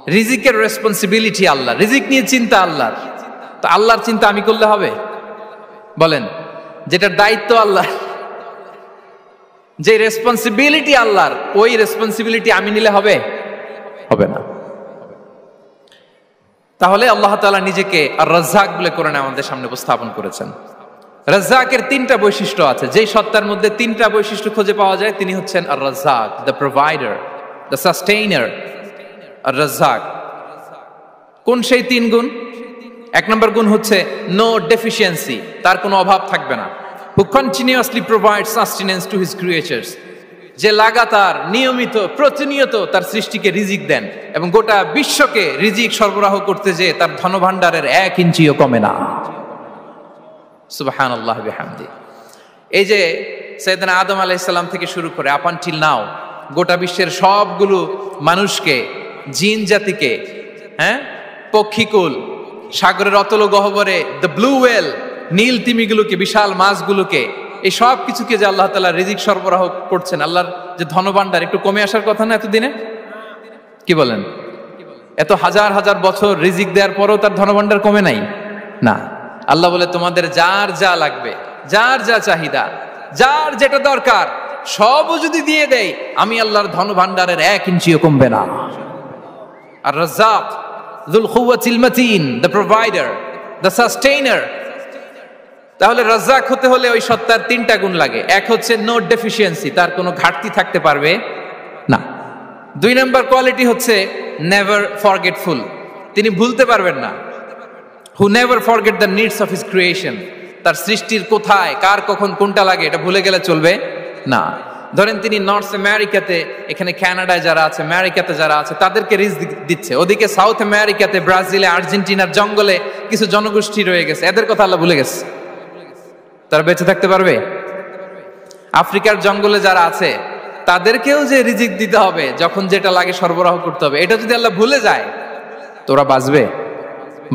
রিজিকের রেসপন্সিবিলিটি আল্লাহ, রিজিক নিয়ে চিন্তা আল্লাহর। তো আল্লাহর চিন্তা আমি করলে হবে? বলেন, যেটা দায়িত্ব আল্লাহ, যে রেসপন্সিবিলিটি আল্লাহর, ওই রেসপন্সিবিলিটি আমি নিলে হবে? হবে না। তাহলে আল্লাহ তাআলা নিজেকে আর রাজ্জাক বলে কোরআনে আমাদের সামনে উপস্থাপন করেছেন। রাজ্জাকের তিনটা বৈশিষ্ট্য আছে, যেই সত্তার মধ্যে তিনটা বৈশিষ্ট্য খুঁজে পাওয়া যায় তিনি হচ্ছেন আর রাজ্জাক, দ্য প্রোভাইডার, দ্য সাস্টেইনার। আর রাজ্জাক কোন সেই তিন গুণ? এক নম্বর গুণ হচ্ছে নো ডেফিসিয়েন্সি, তার কোনো অভাব থাকবে না। হু continuously provide sustenance to his creatures, যে লাগাতার নিয়মিত প্রতিনিয়ত তার সৃষ্টিকে রিজিক দেন এবং গোটা বিশ্বকে রিজিক সরবরাহ করতে যে তার ধনভাণ্ডারের 1 ইঞ্চিও কমে না। সুবহানাল্লাহ বিহামদি। এই যে সাইয়েদনা আদম আলাইহিস সালাম থেকে শুরু করে আপ আনটিল নাও গোটা বিশ্বের সবগুলো মানুষকে, জিন জাতিকে, পক্ষীকুল, সাগরের অতল গহ্বরে দ্য ব্লু ওয়েল, নীল তিমিগুলোকে, বিশাল মাছগুলোকে, এই সব কিছুকে যে আল্লাহ তাআলা রিজিক সরবরাহ করছেন, আল্লাহর যে ধনভাণ্ডার একটু কমে আসার কথা না এতদিনে? কি বলেন? এত হাজার হাজার বছর রিজিক দেওয়ার পরও তার ধনভাণ্ডার কমে নাই না। আল্লাহ বলে তোমাদের যার যা লাগবে, যার যা চাহিদা, যার যেটা দরকার সবও যদি দিয়ে দেয়, আমি আল্লাহর ধনভাণ্ডারের 1 ইঞ্চিও কমবে না। আর Razzak যুল কুওয়াতিল মাতিন, the provider, the sustainer. তাহলে রাজ্জাক হতে হলে ওই সত্তার তিনটা গুণ লাগে। এক হচ্ছে নো ডেফিসিয়েন্সি, তার কোনো ঘাটতি থাকতে পারবে না। 2 নম্বর কোয়ালিটি হচ্ছে নেভার ফরগেটফুল, তিনি ভুলতে পারবেন না। Who never forget the needs of his creation, তার সৃষ্টির কোথায় কার কখন কোনটা লাগে এটা ভুলে গেলে চলবে না। ধরেন তিনি নর্থ আমেরিকাতে, এখানে কানাডায় যারা আছে, আমেরিকাতে যারা আছে, তাদেরকে রিজিক দিচ্ছে। ওদিকে সাউথ আমেরিকাতে, ব্রাজিলে, আর্জেন্টিনার জঙ্গলে কিছু জনগোষ্ঠী রয়ে গেছে, এদের কথা আল্লাহ ভুলে গেছে। তারা বেঁচে থাকতে পারবে? আফ্রিকার জঙ্গলে যারা আছে তাদেরকেও যে রিজিক দিতে হবে, যখন যেটা লাগে সরবরাহ করতে হবে, এটা যদি আল্লাহ ভুলে যায় তোরা বাঁচবে?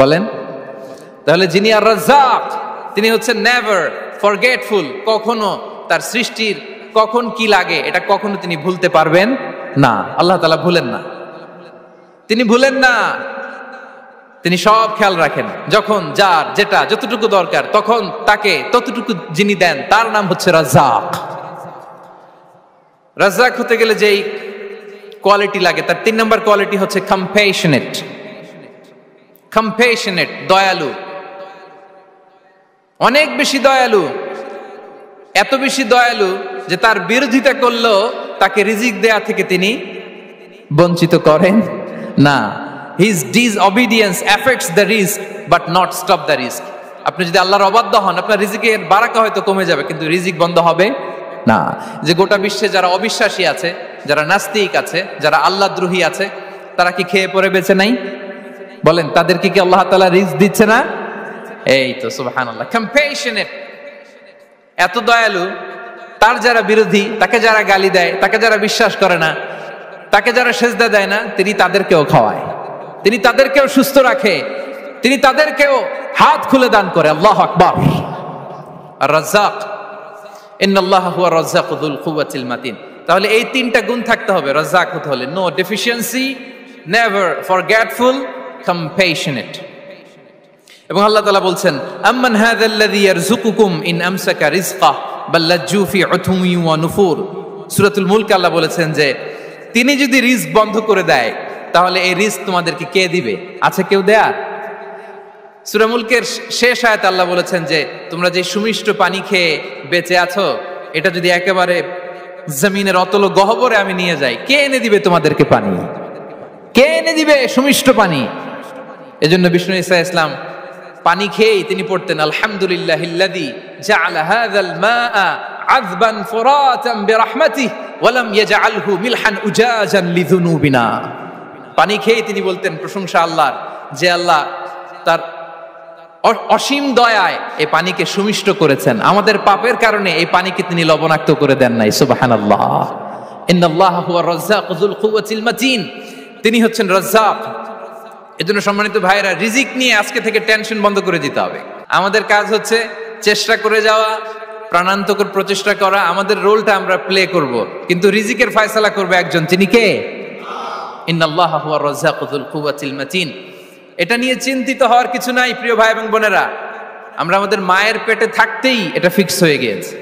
বলেন। তাহলে যিনি আর রাজ্জাক তিনি হচ্ছেন নেভার ফরগেটফুল, কখনো তার সৃষ্টির কখন কি লাগে এটা কখনো তিনি ভুলতে পারবেন না। আল্লাহ তাআলা ভুলেন না, তিনি ভুলেন না, তিনি সব খেয়াল রাখেন। যখন যার যেটা যতটুকু দরকার তখন তাকে ততটুকু যিনি দেন তার নাম হচ্ছে রাজ্জাক। রাজ্জাক হতে গেলে যেই কোয়ালিটি লাগে তার 3 নম্বর কোয়ালিটি হচ্ছে কম্প্যাশনেট। কম্প্যাশনেট, দয়ালু, অনেক বেশি দয়ালু, এত বেশি দয়ালু যে তার বিরোধিতা করলেও তাকে রিজিক দেয়া থেকে তিনি বঞ্চিত করেন না। His disobedience affects the risk but not stop the risk. আপনি যদি আল্লাহর অবাধ্য হন, আপনার রিজিকের বারাকা হয়তো কমে যাবে কিন্তু রিজিক বন্ধ হবে না। যে গোটা বিশ্বে যারা অবিশ্বাসী আছে, যারা নাস্তিক আছে, যারা আল্লাহদ্রোহী আছে, তারা কি খেয়ে পরে বেঁচে নাই? বলেন, তাদেরকে কি আল্লাহ তাআলা রিজিক দিচ্ছে না? এই তো সুবহানাল্লাহ। কম্প্যাশনেট, এত দয়ালু, তার যারা বিরোধী, তাকে যারা গালি দেয়, তাকে যারা বিশ্বাস করে না, তাকে যারা সেজদা দেয় না, তিনি তাদেরকেও খাওয়ায়, তিনি তাদেরকেও সুস্থ রাখে, তিনি তাদেরকেও হাত খুলে দান করে। আল্লাহু আকবার। আর রাজ্জাক, ইন্নাল্লাহা হুয়া রাজ্জাকু যুল কুওয়াতিল মাতিন। তাহলে এই 3টা গুণ থাকতে হবে রাজ্জাক হতে হলে: no deficiency, never forgetful, compassionate. এবং আল্লাহ তাআলা বলছেন, আম্মান হাযাল্লাযী ইয়ারযুকুকুম ইন আমসাকা রিজকা বাল লাজ্জু ফি উতুমি ওয়া নুফুর। সূরাতুল মুলক আল্লাহ বলেছেন যে তিনি যদি রিজক বন্ধ করে দেয় তাহলে এই রিজক তোমাদেরকে কে দিবে? আছে কেউ দেয়ার? সূরা মুলকের শেষ আয়াতে আল্লাহ বলেছেন যে তোমরা যে সুমিষ্ট পানি খেয়ে বেঁচে আছো, এটা যদি একেবারে জমিনের অতল গহ্বরে আমি নিয়ে যাই, কে এনে দিবে তোমাদেরকে পানি? কে এনে দিবে সুমিষ্ট পানি? এজন্য বিষ্ণু ঈসা ইসলাম পানি খেয়েই তিনি পড়তেন, আলহামদুলিল্লাহিল্লাযী জাআলা হাযাল মাআ আযবান ফুরাতান বিরাহমাতিহি ওয়া লাম ইয়াজআলহু মিলহান উজাজান লিযুনুবিনা। পানি খেয়েই তিনি বলতেন প্রশংসা আল্লাহর, যে আল্লাহ তার অসীম দয়ায় এই পানিকে সুমিষ্ট করেছেন, আমাদের পাপের কারণে এই পানিকে তিনি লবণাক্ত করে দেন নাই। সুবহানাল্লাহ। ইন্নাল্লাহা হুয়া রাজ্জাকু যুল কুওয়াতিল মাতিন, তিনি হচ্ছেন রাজ্জাক। এজন্য সম্মানিত ভাইরা, রিজিক নিয়ে আজকে থেকে টেনশন বন্ধ করে দিতে হবে। আমাদের কাজ হচ্ছে চেষ্টা করে যাওয়া, প্রাণান্তকর প্রচেষ্টা করা, আমাদের রোলটা আমরা প্লে করব, কিন্তু রিজিকের ফয়সালা করবে একজন, তিনি কে? ইন্নাল্লাহা হুয়ার রাজ্জাকু যুল কুওয়াতিল মাতিন। এটা নিয়ে চিন্তিত হওয়ার কিছু নাই প্রিয় ভাই এবং বোনেরা। আমরা আমাদের মায়ের পেটে থাকতেই এটা ফিক্স হয়ে গিয়েছে।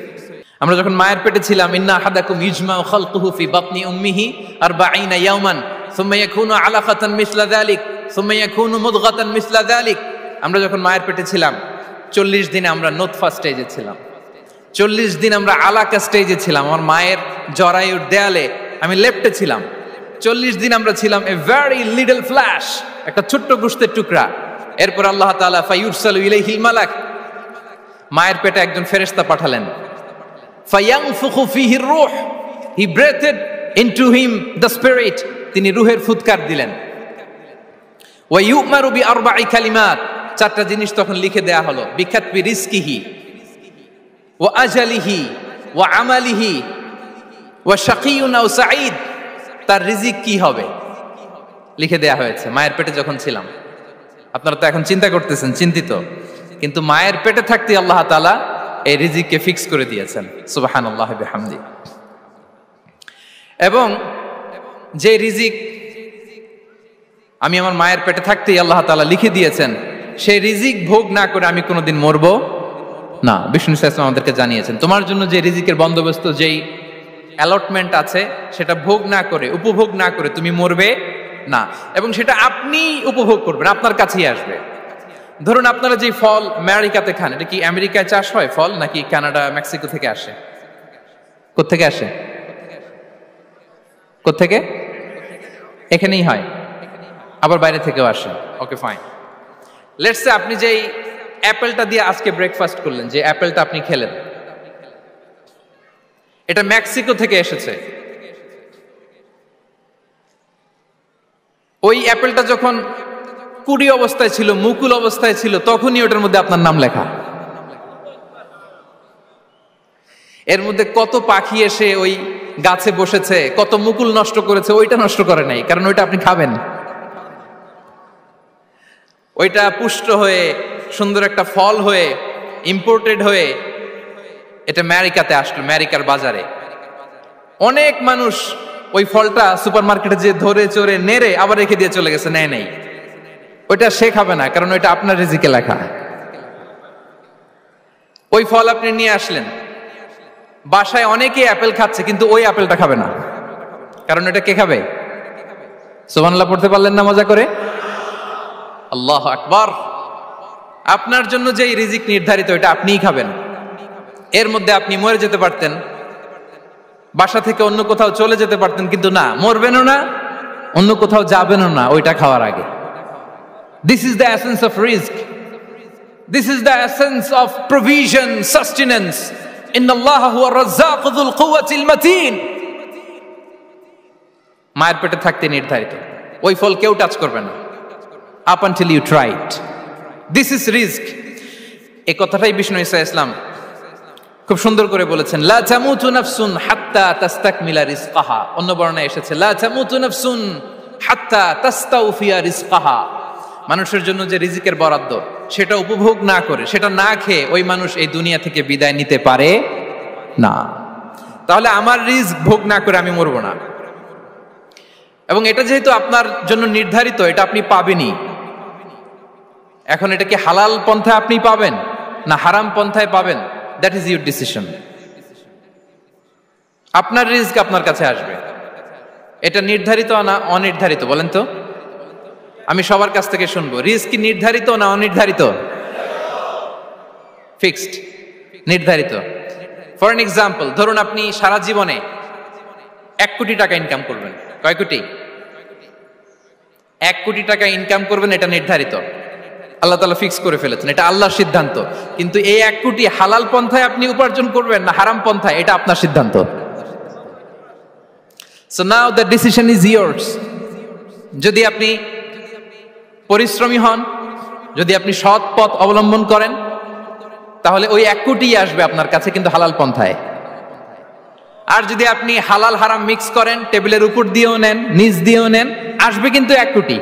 আমরা যখন মায়ের পেটে ছিলাম, ইন্না আহাদাকুম ইজমাউ খালকুহু ফি বাতনি উম্মিহি 40 ইয়াওমান সুম্মা ইয়াকুনু আলাকাতান মিসলা যালিক সুম্মা ইয়াকুনু মুদগাতান মিসলা যালিক। আমরা যখন মায়ের পেটে ছিলাম 40 দিনে আমরা নুতফা স্টেজে ছিলাম, 40 দিন আমরা আলাকা স্টেজে ছিলাম। আমার মায়ের জরায়ুর দেয়ালে আমি লেপ্টে ছিলাম। 40 দিন আমরা ছিলাম এ ভেরি লিটল ফ্ল্যাশ, একটা ছোট্ট গোশতের টুকরা। এরপর আল্লাহ তাআলা ফায়ুরসালু ইলাইহিল মালাক, মায়ের পেটে একজন ফেরেশতা পাঠালেন। ফায়ানফুখু ফিহির রূহ, he breathed into him the spirit, তিনি রূহের ফুৎকার দিলেন। ওয়া ইউমারু বিআরবা'i কালিমাত, 4টা জিনিস তখন লিখে দেয়া হলো। বিকাতবি রিজকিহি ওয়া আজালিহি ওয়া আমালিহি ওয়া শাকিয়ুন আও সাঈদ, তার রিজিক কি হবে লিখে দেয়া হয়েছে মায়ের পেটে যখন ছিলাম। আপনারা তো এখন চিন্তা করতেছেন, চিন্তিত, কিন্তু মায়ের পেটে থাকতে আল্লাহ তাআলা এই রিজিককে ফিক্স করে দিয়েছেন। সুবহানাল্লাহি বিহামদি। এবং যে রিজিক আমি আমার মায়ের পেটে থাকতেই আল্লাহ তাআলা লিখে দিয়েছেন, সেই রিজিক ভোগ না করে আমি কোনোদিন মরবো না। বিষ্ণু ইসলাম আমাদেরকে জানিয়েছেন, তোমার জন্য যে রিজিকের বন্দোবস্ত, যেই অ্যালটমেন্ট আছে, সেটা ভোগ না করে, উপভোগ না করে তুমি মরবে না। এবং সেটা আপনি উপভোগ করবেন, আপনার কাছেই আসবে। ধরুন আপনারা যে ফল আমেরিকাতে খান, এটা কি আমেরিকায় চাষ হয় ফল, নাকি কানাডা মেক্সিকো থেকে আসে? কোত্থেকে আসে? কোত্থেকে? এখানেই হয়, আবার বাইরে থেকেও আসে। Okay fine. লেটস সে আপনি যেই অ্যাপেলটা দিয়ে আজকে ব্রেকফাস্ট করলেন, যে অ্যাপেলটা আপনি খেলেন, এটা মেক্সিকো থেকে এসেছে। ওই অ্যাপেলটা যখন কুড়ি অবস্থায় ছিল, মুকুল অবস্থায় ছিল, তখনই ওটার মধ্যে আপনার নাম লেখা। এর মধ্যে কত পাখি এসে ওই গাছে বসেছে, কত মুকুল নষ্ট করেছে, ওইটা নষ্ট করে নাই, কারণ ওইটা আপনি খাবেন। ওইটা পুষ্ট হয়ে সুন্দর একটা ফল হয়ে ইম্পোর্টেড হয়ে এটা আমেরিকাতে আসলো, আমেরিকার বাজারে। অনেক মানুষ ওই ফলটা সুপার মার্কেটে যে ধরে চড়ে নেড়ে আবার রেখে দিয়ে চলে গেছে, নেয় নেই। ওইটা সে খাবে না, কারণ ওইটা আপনার রিজিকে লেখা। ওই ফল আপনি নিয়ে আসলেন, বাসায় অনেকে অ্যাপেল খাচ্ছে, কিন্তু ওই অ্যাপেলটা খাবে না, কারণ এটা কে খাবে? সুবহানাল্লাহ পড়তে পারলেন না মজা করে? আল্লাহু আকবার। আপনার জন্য যে রিজিক নির্ধারিত, এটা আপনিই খাবেন। এর মধ্যে আপনি মরে যেতে পারতেন, বাসা থেকে অন্য কোথাও চলে যেতে পারতেন, কিন্তু না, মরবেনও না, অন্য কোথাও যাবেনও না ওইটা খাওয়ার আগে। This is the essence of rizq. This is the essence of provision, sustenance. Inna Allaha huwa ar-razzaqu dhul quwwatil matin. মায়ের পেটে থাকতে নির্ধারিত, ওই ফল কেউ টাচ করবে না up until you try it. This is rizq. এই কথাটাই বিষ্ণু ঈসা ইসলাম খুব সুন্দর করে বলেছেন, লা তামুতু নাফসুন হাত্তা তাস্তাকমিলা রিজকাহা। অন্য বর্ণনায় এসেছে লা তামুতু নাফসুন হাত্তা তাস্তাউফিয়া রিজকাহা। মানুষের জন্য যে রিজিকের বরাদ্দ, সেটা উপভোগ না করে, সেটা না খেয়ে ওই মানুষ এই দুনিয়া থেকে বিদায় নিতে পারে না। তাহলে আমার রিজিক ভোগ না করে আমি মরবো না। এবং এটা যেহেতু আপনার জন্য নির্ধারিত, এটা আপনি পাবেনই। এখন এটা কি হালাল পন্থায় আপনি পাবেন না হারাম পন্থায় পাবেন, দ্যাট ইজ ইউর ডিসিশন। আপনার রিজিক আপনার কাছে আসবে। এটা নির্ধারিত না অনির্ধারিত? বলেন তো, আমি সবার কাছ থেকে শুনবো, রিজিক কি নির্ধারিত না অনির্ধারিত? ফিক্সড, নির্ধারিত। ফর এন এক্সাম্পল, ধরুন আপনি সারা জীবনে 1 কোটি টাকা ইনকাম করবেন। কয় কোটি? 1 কোটি টাকা ইনকাম করবেন, এটা নির্ধারিত, আল্লাহ তাআলা ফিক্স করে ফেলেছেন, এটা আল্লাহর সিদ্ধান্ত। কিন্তু এই 1 কোটি হালাল পন্থায় আপনি উপার্জন করবেন না হারাম পন্থায়, এটা আপনার সিদ্ধান্ত। So now the decision is yours. যদি আপনি পরিশ্রমী হন, যদি আপনি সৎ পথ অবলম্বন করেন, তাহলে ওই 1 কোটি আসবে আপনার কাছে, কিন্তু হালাল পন্থায়। আর যদি আপনি হালাল হারাম মিক্স করেন, টেবিলের উপর দিয়েও নেন, নিচ দিয়েও নেন, আসবে কিন্তু 1 কোটি।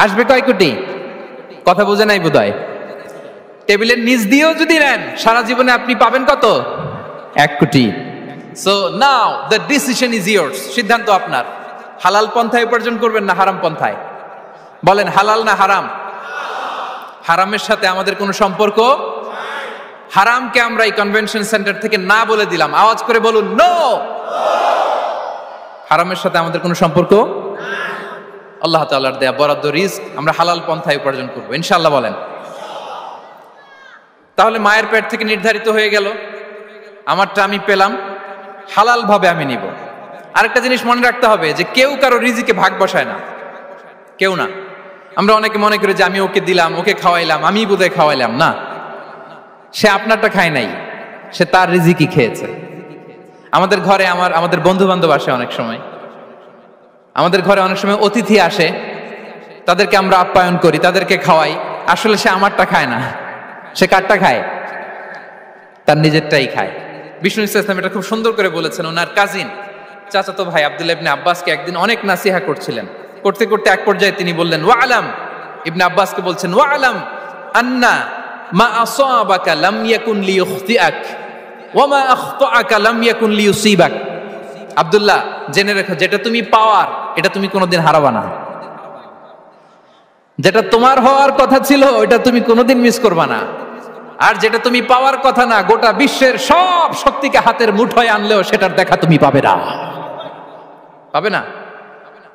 আসবে কয় কোটি? কথা বোঝে নাই বোধহয়। টেবিলের নিচ দিয়েও যদি নেন, সারা জীবনে আপনি পাবেন কত? 1 কোটি। So now the decision is years. সিদ্ধান্ত আপনার। হালাল পন্থায় উপার্জন করবেন না হারাম পন্থায়? বলেন হালাল না হারাম? হারামের সাথে আমাদের কোনো সম্পর্ক? হারামকে আমরা এই কনভেনশন সেন্টার থেকে না বলে দিলাম, আওয়াজ করে বলুন নো। হারামের সাথে আমাদের কোনো সম্পর্ক? আল্লাহ তাআলার দেয়া বরাদ্দ রিস্ক আমরা হালাল পন্থায় উপার্জন করবো ইনশাআল্লাহ। বলেন। তাহলে মায়ের পেট থেকে নির্ধারিত হয়ে গেল, আমারটা আমি পেলাম, হালাল ভাবে আমি নিব। আরেকটা জিনিস মনে রাখতে হবে যে কেউ কারো রিজিকে ভাগ বসায় না, কেউ না। আমরা অনেকে মনে করি যে আমি ওকে দিলাম, ওকে খাওয়াইলাম, আমি বোধহয় খাওয়াইলাম। না, সে আপনারটা খায় নাই, সে তার রিজিকই খেয়েছে। আমাদের ঘরে আমাদের বন্ধু বান্ধব আসে, অনেক সময় আমাদের ঘরে অনেক সময় অতিথি আসে, তাদেরকে আমরা আপ্যায়ন করি, তাদেরকে খাওয়াই। আসলে সে আমারটা খায় না, সে কারটা খায়? তার নিজেরটাই খায়। বিষ্ণু ইসলাম এটা খুব সুন্দর করে বলেছেন। ওনার কাজিন চাচাতো ভাই আব্দুল্লাহ ইবনে আব্বাসকে একদিন অনেক নাসিহা করছিলেন। করতে করতে এক পর্যায়ে তিনি বললেন, ওয়া আলাম, ইবনে আব্বাসকে বলছেন, ওয়া আলাম আন্না মা আসাবাকা লাম ইয়াকুন লিইখতিআক ওয়া মা আখতাআকা লাম ইয়াকুন লিইউসিবাক। আব্দুল্লাহ, জেনে রেখো, যেটা তুমি পাওয়ার এটা তুমি কোনোদিন হারাবা না। যেটা তোমার হওয়ার কথা ছিল ওটা তুমি কোনোদিন মিস করবা না। আর যেটা তুমি পাওয়ার কথা না, গোটা বিশ্বের সব শক্তিকে হাতের মুঠোয় আনলেও সেটার দেখা তুমি পাবে না, পাবে না।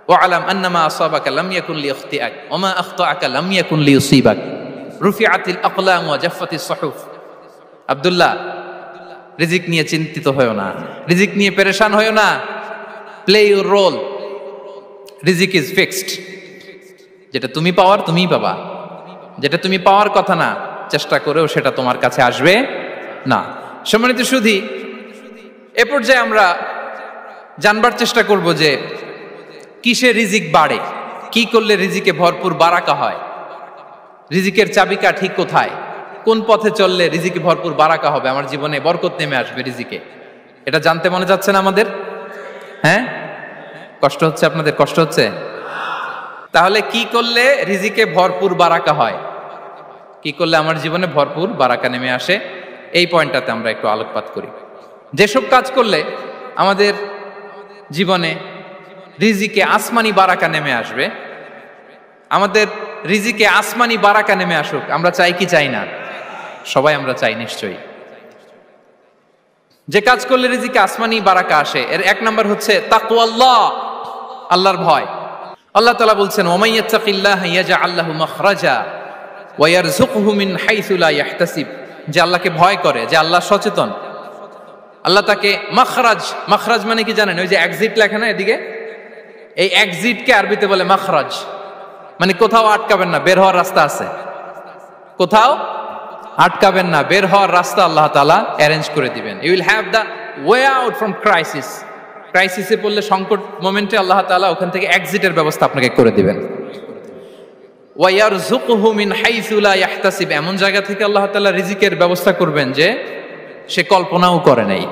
ওয়া আলাম আন্নামা আসাবাকা লাম ইয়াকুন লিইখতিআক ওয়া মা আখতাআকা লাম ইয়াকুন লিইউসিবাক রুফিআতিল আকলাম ওয়া জাফফাতিস সুহুফ। আব্দুল্লাহ, রিজিক নিয়ে চিন্তিত হয়ো না, রিজিক নিয়ে পেরেশান হয়ো না। প্লে ইউর রোল, রিজিক ইজ ফিক্সড। যেটা তুমি পাওয়ার তুমিই পাবা, যেটা তুমি পাওয়ার কথা না চেষ্টা করেও সেটা তোমার কাছে আসবে না। সম্মানিত সুধী, এ পর্যায়ে আমরা জানবার চেষ্টা করব যে কিসে রিজিক বাড়ে, কি করলে রিজিকে ভরপুর বারাকা হয়, রিজিকের চাবিকাঠি কোথায়, কোন পথে চললে রিজিকে ভরপুর বারাকা হবে, আমার জীবনে বরকত নেমে আসবে রিজিকে। এটা জানতে মনে যাচ্ছে না আমাদের? হ্যাঁ, কষ্ট হচ্ছে আপনাদের? কষ্ট হচ্ছে? তাহলে কি করলে রিজিকে ভরপুর বারাকা হয়, কি করলে আমার জীবনে ভরপুর বারাকা নেমে আসে, এই পয়েন্টটাতে আমরা একটু আলোকপাত করি। যেসব কাজ করলে আমাদের জীবনে রিজিকে আসমানি বারাকা নেমে আসবে, আমাদের রিজিকে আসমানি বারাকা নেমে আসুক, আমরা চাই কি চাই না? সবাই আমরা চাই নিশ্চয়ই। যে কাজ করলে রিজিকে আসমানি বারাকা আসে, এর এক নাম্বার হচ্ছে তাকওয়াল্লাহ, আল্লাহর ভয়। আল্লাহ তাআলা বলছেন, ওয়ামাই ইয়াত্তাকিল্লাহা ইয়াজআল লাহু মাখরাজা ওয়া ইয়ারযুকহু মিন হাইসু লা ইয়াহতাসিব। যে আল্লাহকে ভয় করে, যে আল্লাহ সচেতন, আল্লাহ তাকে মাখরাজ, মাখরাজ মানে কি জানেন? ওই যে এক্সিট লেখা না এদিকে, এই এক্সিটকে আরবিতে বলে মাখরাজ, মানে কোথাও আটকাবেন না, বের হওয়ার রাস্তা আছে, কোথাও আটকাবেন না, বের হওয়ার রাস্তা আল্লাহ তাআলা অ্যারেঞ্জ করে দিবেন। You will have the way out from crisis. ক্রাইসিসে পড়লে, সংকট মোমেন্টে আল্লাহ তাআলা ওখান থেকে এক্সিটের ব্যবস্থা আপনাকে করে দিবেন। ওয়া ইয়ারযুকহু মিন হাইসু লা ইয়াহতাসিব, এমন জায়গা থেকে আল্লাহ তাআলা রিজিকের ব্যবস্থা করবেন যে সে কল্পনাও করে নাই।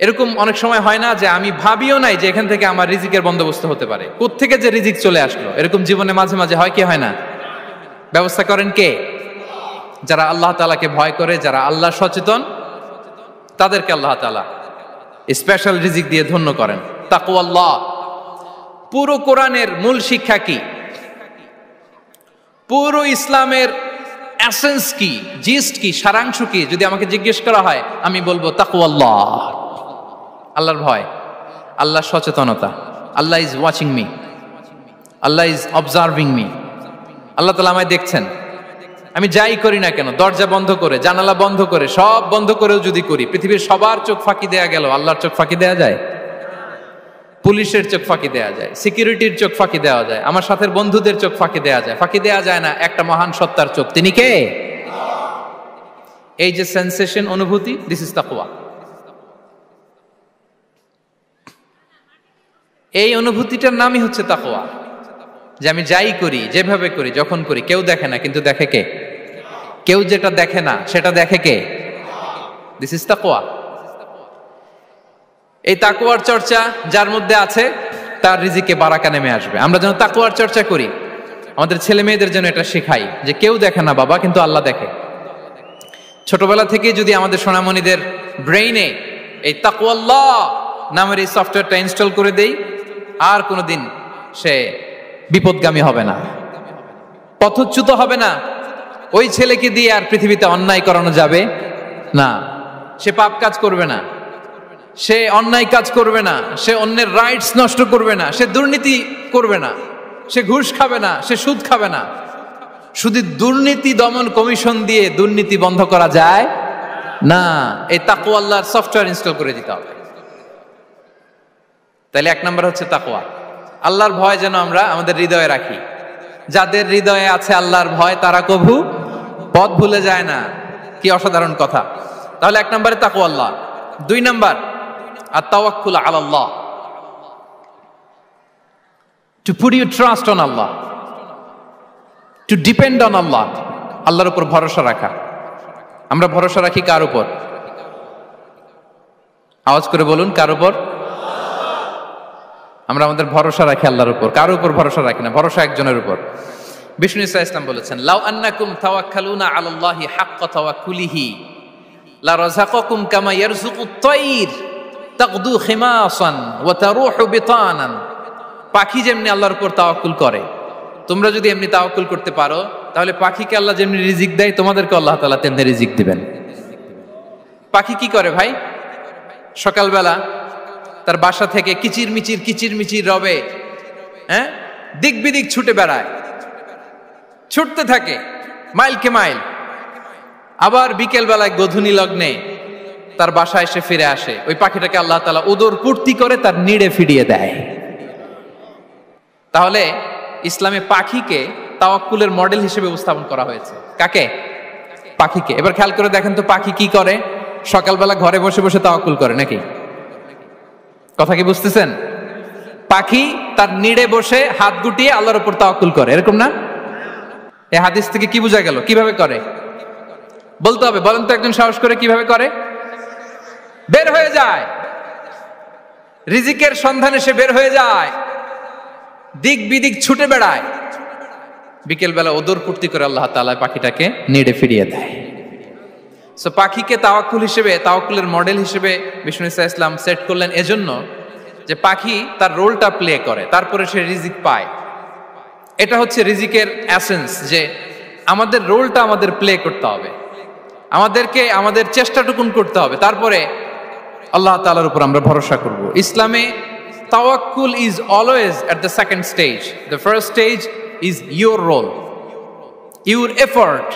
এরকম অনেক সময় হয় না যে আমি ভাবিও নাই যে এখান থেকে আমার রিজিকের বন্দোবস্ত হতে পারে, কোত্থেকে যে রিজিক চলে আসলো, এরকম জীবনে মাঝে মাঝে হয় কি হয় না? ব্যবস্থা করেন কে? যারা আল্লাহ তাআলাকে ভয় করে, যারা আল্লাহ সচেতন, তাদেরকে আল্লাহ তাআলা স্পেশাল রিজিক দিয়ে ধন্য করেন। তাকওয়াল্লাহ। পুরো কোরআনের মূল শিক্ষা কি? পুরো ইসলামের এসেন্স কি, জিস্ট কি, সারাংশ কি যদি আমাকে জিজ্ঞেস করা হয়, আমি বলবো তাকওয়াল্লাহ, আল্লাহর ভয়, আল্লাহর সচেতনতা। Allah is watching me, Allah is observing me. আল্লাহ তাআলা আমায় দেখছেন, আমি যাই করি না কেন, দরজা বন্ধ করে, জানালা বন্ধ করে, সব বন্ধ করেও যদি করি, পৃথিবীর সবার চোখ ফাঁকি দেয়া গেল, আল্লাহর চোখ ফাঁকি দেয়া যায়? পুলিশের চোখ ফাঁকি দেয়া যায়, সিকিউরিটির চোখ ফাঁকি দেওয়া যায়, আমার সাথের বন্ধুদের চোখ ফাঁকি দেয়া যায়, ফাঁকি দেয়া যায় না একটা মহান সত্তার চোখ। তিনি কে? এই যে সেন্সেশন, অনুভূতি, দিস ইজ তাকওয়া। এই অনুভূতিটার নামই হচ্ছে তাকওয়া, যে আমি যাই করি, যেভাবে করি, যখন করি, কেউ দেখে না, কিন্তু দেখে কে? কেউ যেটা দেখে না সেটা দেখে কে? দিস ইজ তাকওয়া। এই তাকওয়ার চর্চা যার মধ্যে আছে, তার রিজিকে বারাকা নেমে আসবে। আমরা যেন তাকওয়ার চর্চা করি, আমাদের ছেলে মেয়েদের জন্য এটা শেখাই যে কেউ দেখে না বাবা, কিন্তু আল্লাহ দেখে। ছোটবেলা থেকে যদি আমাদের সোনামণিদের ব্রেইনে এই তাকওয়াল্লাহ নামের এই সফটওয়্যারটা ইনস্টল করে দেই, আর কোনোদিন সে বিপদগামী হবে না, পথচ্যুত হবে না। ওই ছেলেকে দিয়ে আর পৃথিবীতে অন্যায় করানো যাবে না। সে পাপ কাজ করবে না, সে অন্যায় কাজ করবে না, সে অন্যের রাইটস নষ্ট করবে না, সে দুর্নীতি করবে না, সে ঘুষ খাবে না, সে সুদ খাবে না। শুধু দুর্নীতি দমন কমিশন দিয়ে দুর্নীতি বন্ধ করা যায় না। এই তাকওয়া আল্লাহর সফটওয়্যার ইনস্টল করে দিতে হবে। তাহলে এক নম্বর হচ্ছে তাকওয়া। আল্লাহর ভয় যেন আমরা আমাদের হৃদয়ে রাখি। যাদের হৃদয়ে আছে আল্লাহর ভয় তারা কভু পথ ভুলে যায় না। কি অসাধারণ কথা। তাহলে এক নম্বরে তাকওয়া আল্লাহ। 2 নাম্বার আত-তাওয়াক্কুল আলাল্লাহ, to put your trust on Allah, to depend on Allah. আল্লাহর উপর ভরসা রাখা। আমরা ভরসা রাখি কার উপর? আওয়াজ করে বলুন, কার উপর? আমরা আমাদের ভরসা রাখি আল্লাহর উপর, কার উপর ভরসা রাখি না। ভরসা একজনের উপর। বিষ্ণু ইসা ইসলাম বলেছেন, লাউ আন্নাকুম তাওয়াক্কালুনা আলাল্লাহি হাক্কা তাওয়াক্কুলিহি লা রাযাকাকুম কামা ইয়ারযুকুত তায়র তাগদু খিমাসান ওয়া তারুহু বিতানান। পাখি যেমনি আল্লাহর উপর তাওয়াক্কুল করে, তোমরা যদি এমনি তাওয়াক্কুল করতে পারো তাহলে পাখিকে আল্লাহ যেমনি রিজিক দেয় তোমাদেরকে আল্লাহ তাআলা তেমনি রিজিক দিবেন। পাখি কি করে ভাই? সকালবেলা তার বাসা থেকে কিচির মিচির রবে, হ্যাঁ, দিক বিদিক ছুটে বেড়ায়, ছুটতে থাকে মাইলকে মাইল। আবার বিকেল বেলায় গধূলি লগ্নে তার বাসায় এসে ফিরে আসে। ওই পাখিটাকে আল্লাহ তাআলা উদর পূর্তি করে তার নিড়ে ফিরিয়ে দেয়। তাহলে ইসলামে পাখিকে তাওয়াক্কুলের মডেল হিসেবে উপস্থাপন করা হয়েছে। কাকে? পাখিকে। এবার খেয়াল করে দেখেন তো পাখি কি করে? সকালবেলা ঘরে বসে বসে তাওয়াক্কুল করে নাকি? কথা কি বুঝতেছেন? পাখি তার নিড়ে বসে হাত গুটিয়ে আল্লাহর উপর তাওয়াক্কুল করে, এরকম না? এই হাদিস থেকে কি বোঝা গেল? কিভাবে করে বলতে হবে। বলেন তো একজন সাহস করে কিভাবে করে? বের হয়ে যায়, রিজিকের সন্ধানে সে বের হয়ে যায়, দিক বিদিক ছুটে বেড়ায়। বিকেল বেলা ওদর পূর্তি করে আল্লাহ তাআলা পাখিটাকে নিড়ে ফিরিয়ে দেয়। সো পাখিকে তাওয়াক্কুল হিসেবে, তাওয়াক্কুলের মডেল হিসেবে বিষ্ণু ইসা ইসলাম সেট করলেন এজন্য যে পাখি তার রোলটা প্লে করে, তারপরে সে রিজিক পায়। এটা হচ্ছে রিজিকের এসেন্স, যে আমাদের রোলটা আমাদের প্লে করতে হবে, আমাদেরকে আমাদের চেষ্টাটুকুন করতে হবে, তারপরে আল্লাহ তাআলার উপর আমরা ভরসা করব। ইসলামে তাওয়াক্কুল is always at the second stage. The first stage is your role, your effort,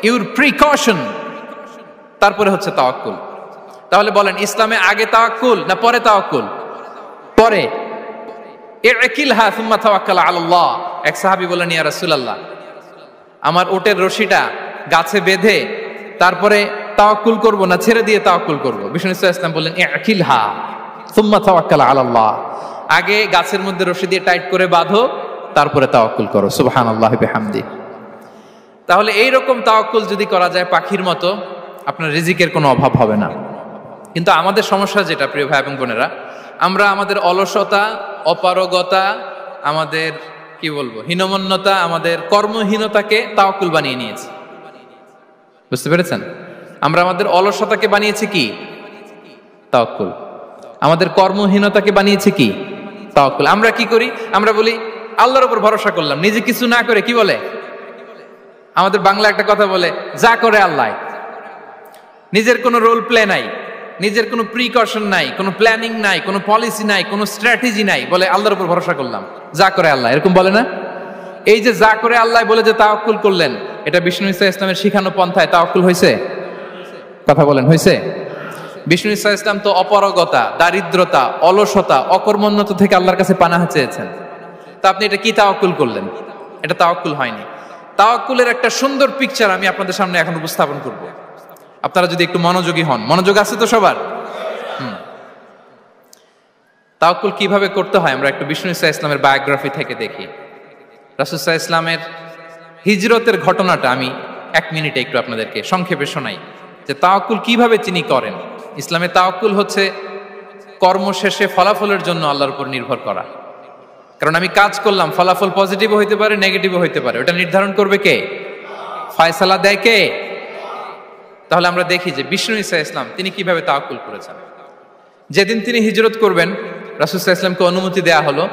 your precaution, তারপরে হচ্ছে তাওয়াক্কুল। তাহলে বলেন ইসলামে আগে তাওয়াক্কুল না পরে তাওয়াক্কুল? পরে। ইকিলহা সুম্মা তাওয়াক্কাল আলাল্লাহ। এক সাহাবী বলেন, ইয়া রাসূলুল্লাহ, আমার উটের রশিটা গাছে বেঁধে তারপরে তাওয়াক্কুল করব না ছেড়ে দিয়ে তাওয়াক্কুল করব? বিষ্ণু ইসলাম বললেন, ইকিলহা সুম্মা তাওয়াক্কাল আলাল্লাহ। আগে গাছের মধ্যে রশি দিয়ে টাইট করে বাঁধো, তারপরে তাওয়াক্কুল করো। সুবহানাল্লাহি বিহামদি। তাহলে এইরকম তাওয়াক্কুল যদি করা যায় পাখির মতো, আপনার রিজিকের কোনো অভাব হবে না। কিন্তু আমাদের সমস্যা যেটা, প্রিয় ভাই এবং বোনেরা, আমরা আমাদের অলসতা, অপারগতা, আমাদের কি বলবো হীনমন্যতা, আমাদের কর্মহীনতাকে তাওয়াক্কুল বানিয়ে নিয়েছি। বুঝতে পেরেছেন? আমরা আমাদের অলসতাকে বানিয়েছি কি? তাওয়াক্কুল। আমাদের কর্মহীনতাকে বানিয়েছি কি? তাওয়াক্কুল। আমরা কি করি? আমরা বলি আল্লাহর উপর ভরসা করলাম, নিজে কিছু না করে। কি বলে আমাদের বাংলা একটা কথা বলে, যা করে আল্লাহ। নিজের কোনো রোল প্লে নাই, নিজের কোনো প্রিকশন নাই, কোনো প্ল্যানিং নাই, কোনো পলিসি নাই, কোনো স্ট্র্যাটেজি নাই, বলে আল্লাহর উপর ভরসা করলাম, যা করে আল্লাহ। এরকম বলে না? এই যে যা করে আল্লাহ বলে যে তাওয়াক্কুল করলেন, এটা বিষ্ণু ইসা ইসলামের শিখানো পন্থায় তাওয়াক্কুল হয়েছে? কথা বলেন, হয়েছে? বিষ্ণু ইসা ইসলাম তো অপারগতা, দারিদ্রতা, অলসতা, অকর্মণ্যতা থেকে আল্লাহর কাছে পানাহ চেয়েছেন। তা আপনি এটা কি তাওয়াক্কুল করলেন? এটা তাওয়াক্কুল হয়নি। তাওয়াক্কুলের একটা সুন্দর পিকচার আমি আপনাদের সামনে এখন উপস্থাপন করব। আপনারা যদি একটু মনোযোগী হন। মনোযোগ আছে তো সবার? তাওয়াক্কুল কিভাবে করতে হয় আমরা একটু বিষ্ণু ইসা ইসলামের বায়োগ্রাফি থেকে দেখি। রাসূল সাল্লাল্লাহু আলাইহি ইসলামের হিজরতের ঘটনাটা আমি 1 মিনিটে একটু আপনাদেরকে সংক্ষেপে শোনাই, যে তাওয়াক্কুল কিভাবে তিনি করেন। ইসলামে তাওয়াক্কুল হচ্ছে কর্ম শেষে ফলাফলের জন্য আল্লাহর উপর নির্ভর করা। কারণ আমি কাজ করলাম, ফলাফল পজিটিভও হইতে পারে, নেগেটিভও হইতে পারে, ওটা নির্ধারণ করবে কে? ফয়সালা দেয় কে? তাহলে আমরা দেখি যে বিষ্ণু ইসা ইসলাম তিনি কিভাবে তাওয়াক্কুল করেছেন। যেদিন তিনি হিজরত করবেন, রাসূল সাল্লাল্লাহু আলাইহি ওয়াসাল্লামকে অনুমতি দেয়া হলো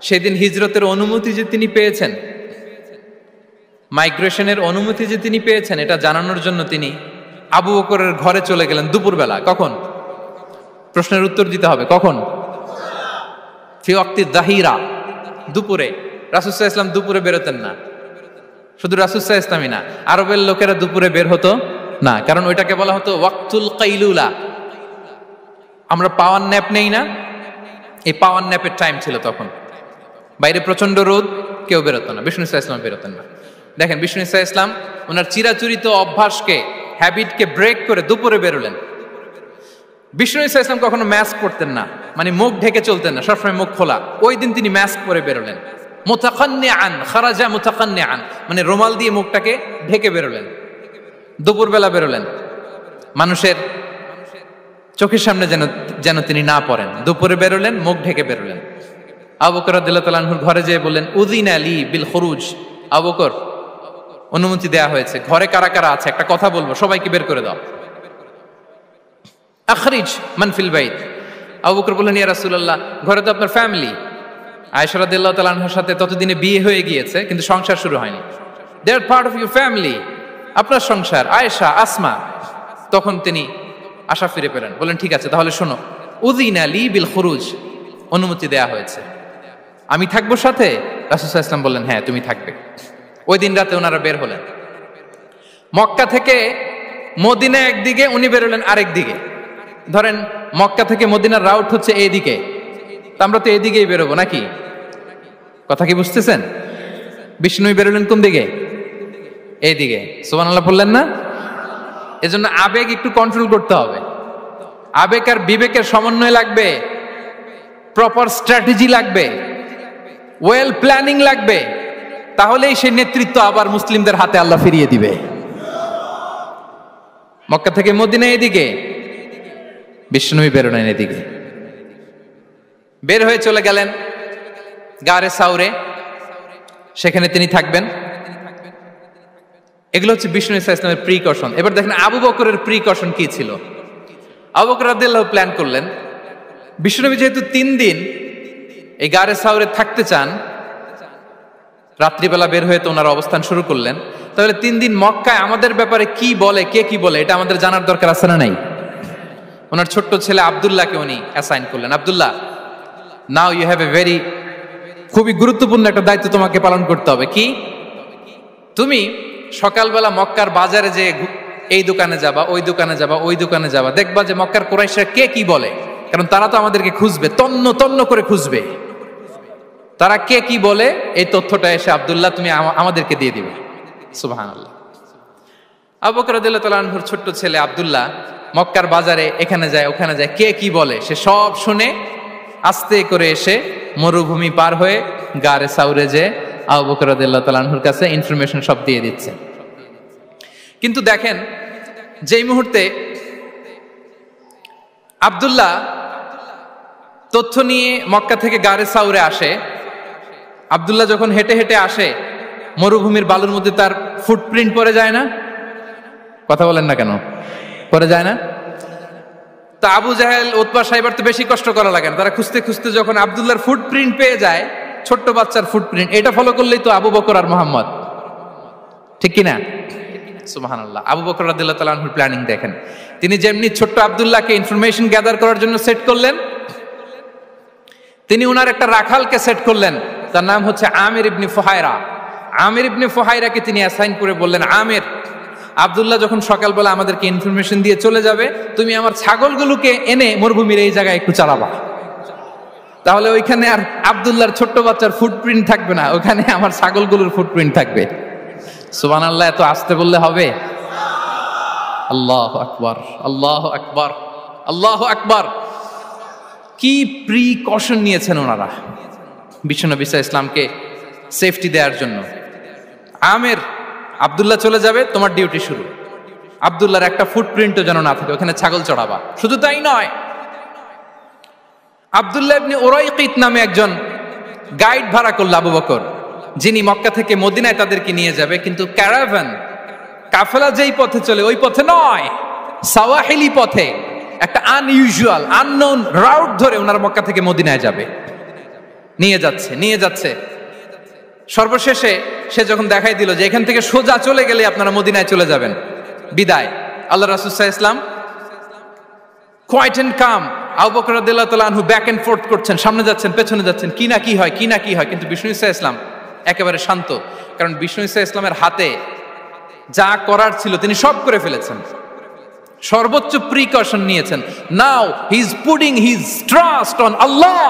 সেদিন হিজরতের অনুমতি যে তিনি পেয়েছেন, মাইগ্রেশনের অনুমতি যে তিনি পেয়েছেন, এটা জানানোর জন্য তিনি আবু বকরের ঘরে চলে গেলেন দুপুরবেলা। কখন? প্রশ্নের উত্তর দিতে হবে, কখন? ফি ওয়াক্তি যাহিরা, দুপুরে। রাসূল সাল্লাল্লাহু আলাইহি ওয়াসাল্লাম দুপুরে বেরোতেন না। শুধু রাসূল সাল্লাল্লাহু আলাইহি ওয়াসাল্লামই না, আরবের লোকেরা দুপুরে বের হতো না, কারণ ওইটাকে বলা হতো ওয়াক্তুল কাইলুলা। আমরা পাওয়ার ন্যাপ নেই না, এই পাওয়ার ন্যাপের টাইম ছিল তখন। বাইরে প্রচন্ড রোদ, কেউ বেরোতো না, বিষ্ণু সাল্লাল্লাহু আলাইহি ওয়াসাল্লাম বেরোতেন না। দেখেন, বিষ্ণু সাল্লাল্লাহু আলাইহি ওয়াসাল্লাম ওনার চিরাচরিত অভ্যাসকে, হ্যাবিটকে ব্রেক করে দুপুরে বেরোলেন। বিষ্ণু সাল্লাল্লাহু আলাইহি ওয়াসাল্লাম কখনো মাস্ক পরতেন না, মানে মুখ ঢেকে চলতেন না, সবসময় মুখ খোলা। ওই দিন তিনি মাস্ক পরে বেরোলেন। মুতাকান্নিআন, খারাজা মুতাকান্নিআন, মানে রুমাল দিয়ে মুখটাকে ঢেকে বেরোলেন, দুপুরবেলা বেরোলেন, মানুষের চোখের সামনে যেন তিনি না পড়েন। দুপুরে বেরোলেন, মুখ ঢেকে বেরোলেন। আবু বকর রাদিয়াল্লাহু তাআলা আনহুর ঘরে যেয়ে বললেন, উযিনা লি বিল খুরুজ। আবু বকর, অনুমতি দেয়া হয়েছে, ঘরে কারা কারা আছে একটা কথা বলবো, সবাইকে বের করে দাও। আখরিজ মান ফিল বাইত। আবু বকর বললেন, ইয়া রাসূলুল্লাহ, ঘরে তো আপনার ফ্যামিলি। আয়েশা রাদিয়াল্লাহু তাআলা আনহার সাথে ততদিনে বিয়ে হয়ে গিয়েছে, কিন্তু সংসার শুরু হয়নি। দে আর পার্ট অফ ইউর ফ্যামিলি, আপনার সংসার, আয়েশা, আসমা। তখন তিনি আশা ফিরে পেলেন, বললেন, ঠিক আছে, তাহলে শোনো, উযিনা লি বিল খুরুজ, অনুমতি দেয়া হয়েছে, আমি থাকবো সাথে? রাসূল সাল্লাল্লাহু আলাইহি ওয়াসাল্লাম বললেন, হ্যাঁ, তুমি থাকবে। ওই দিন রাতে ওনারা বের হলেন। মক্কা থেকে মদিনা একদিকে, উনি বেরোলেন আরেক দিকে। ধরেন মক্কা থেকে মদিনার রাউট হচ্ছে এইদিকে, তা আমরা তো এইদিকেই বেরোবো নাকি? কথা কি বুঝতেছেন? বিষ্ণু বেরোলেন কোন দিকে? এইদিকে। সুবহানাল্লাহ বললেন না? এজন্য আবেগ একটু কন্ট্রোল করতে হবে। আবেগ আর বিবেকের সমন্বয় লাগবে, প্রপার স্ট্র্যাটেজি লাগবে, ওয়েল প্ল্যানিং লাগবে, তাহলেই সেই নেতৃত্ব আবার মুসলিমদের হাতে আল্লাহ ফিরিয়ে দিবে। মক্কা থেকে মদিনা এদিকে, বিষ্ণুই বেরোলেন এদিকে। বের হয়ে চলে গেলেন গারে সাউরে, সেখানে তিনি থাকবেন। এগুলো হচ্ছে বিষ্ণু ইসলামের প্রিকশন। এবার দেখেন আবু বকরের প্রিকশন কি ছিল। আবু বকর রাদিয়াল্লাহু প্ল্যান করলেন, বিষ্ণুনবী যেহেতু 3 দিন এই গারে সাউরে থাকতে চান, রাত্রিবেলা বের হয়ে তো ওনার অবস্থান শুরু করলেন, তাহলে 3 দিন মক্কায় আমাদের ব্যাপারে কি বলে, কে কি বলে, এটা আমাদের জানার দরকার আছে না নাই? ওনার ছোট্ট ছেলে আব্দুল্লাহকে উনি অ্যাসাইন করলেন। Abdullah, now you have a very, খুবই গুরুত্বপূর্ণ একটা দায়িত্ব তোমাকে পালন করতে হবে। কি? তুমি সকালবেলা মক্কার বাজারে যে এই দোকানে যাবা, ওই দোকানে যাবা, ওই দোকানে যাবা, দেখবা যে মক্কার কুরাইশরা কে কি বলে, কারণ তারা তো আমাদেরকে খুঁজবে, তন্ন তন্ন করে খুঁজবে। তারা কে কি বলে এই তথ্যটা এসে আব্দুল্লাহ তুমি আমাদেরকে দিয়ে দিবে। সুবহানাল্লাহ। আবু বকর রাদিয়াল্লাহু তাআলা আনহুর ছোট্ট ছেলে আব্দুল্লাহ মক্কার বাজারে এখানে যায় ওখানে যায়, কে কি বলে সে সব শুনে আস্তে করে এসে মরুভূমি পার হয়ে গারে সাউরে যে আবু বকর রাদিয়াল্লাহু তাআলা আনহুর কাছে ইনফরমেশন সব দিয়ে দিচ্ছে। কিন্তু দেখেন, যেই মুহূর্তে আব্দুল্লাহ তথ্য নিয়ে মক্কা থেকে গারে সাউরে আসে, আব্দুল্লাহ যখন হেঁটে হেঁটে আসে, মরুভূমির বালুর মধ্যে তার ফুটপ্রিন্ট পড়ে যায় না? কথা বলেন না কেন? পড়ে যায় না? তা আবু জাহেল, উতবা সাইবার তো বেশি কষ্ট করা লাগে না, তারা খুঁজতে খুঁজতে যখন আব্দুল্লাহর ফুটপ্রিন্ট পেয়ে যায়, ছোট্ট বাচ্চার ফুটপ্রিন্ট, এটা ফলো করলেই তো আবু বকর আর মুহাম্মদ, ঠিক কিনা? সুবহানাল্লাহ। আবু বকর রাদিয়াল্লাহু তাআলা আনহুর প্ল্যানিং দেখেন। তিনি যেমনি ছোট্ট আব্দুল্লাহকে ইনফরমেশন গ্যাদার করার জন্য সেট করলেন, তিনি উনার একটা রাখালকে সেট করলেন, তার নাম হচ্ছে আমির ইবনে ফুহায়রা। আমির ইবনে ফুহায়রাকে তিনি অ্যাসাইন করে বললেন, আমির, আব্দুল্লাহ যখন সকালবেলা আমাদেরকে ইনফরমেশন দিয়ে চলে যাবে, তুমি আমার ছাগলগুলোকে এনে মরুভূমির এই জায়গায় একটু চালাবা, তাহলে ওইখানে আর আব্দুল্লাহর ছোট্ট বাচ্চার ফুটপ্রিন্ট থাকবে না, ওখানে আমার ছাগলগুলোর ফুটপ্রিন্ট থাকবে। সুবহানাল্লাহ। এত আস্তে বললে হবে? আল্লাহু আকবার, আল্লাহু আকবার, আল্লাহু আকবার। কি প্রিকশন নিয়েছেন ওনারা বিশ্বনবী সাল্লাল্লাহু আলাইহি ইসলামকে সেফটি দেওয়ার জন্য। আমির, আব্দুল্লাহ চলে যাবে, তোমার ডিউটি শুরু। আব্দুল্লাহর একটা ফুটপ্রিন্টও যেন না থাকে, ওখানে ছাগল চড়াবা। শুধু তাই নয়, আব্দুল্লাহ ইবনে উরাইকিত নামে একজন গাইড ভাড়া করল আবু বকর, যিনি মক্কা থেকে মদিনায় তাদেরকে নিয়ে যাবে, কিন্তু ক্যারাভান, কাফেলা যেই পথে চলে ওই পথে নয়, সাওয়াহিলি পথে, একটা আনইউজুয়াল আননোন রাউট ধরে ওনারা মক্কা থেকে মদিনায় যাবে। নিয়ে যাচ্ছে সর্বশেষে সে যখন দেখাই দিল যে এখান থেকে সোজা চলে গেলে আপনারা মদিনায় চলে যাবেন, বিদায়। আল্লাহ রাসূল সাল্লাল্লাহু আলাইহি ওয়াসাল্লাম কোয়াইট এন্ড কাম, আবু বকর রাদিয়াল্লাহু তাআলা আনহু ব্যাক এন্ড ফোর্থ করছেন, সামনে যাচ্ছেন পেছনে যাচ্ছেন, কি না কি হয়, কিন্তু বিষ্ণু সাল্লাল্লাহু আলাইহি ওয়াসাল্লাম একেবারে শান্ত, কারণ বিষ্ণু সাল্লাল্লাহু আলাইহি ওয়াসাল্লামের হাতে যা করার ছিল তিনি সব করে ফেলেছেন, সর্বোচ্চ প্রিকশন নিয়েছেন। Now he is putting his trust on Allah,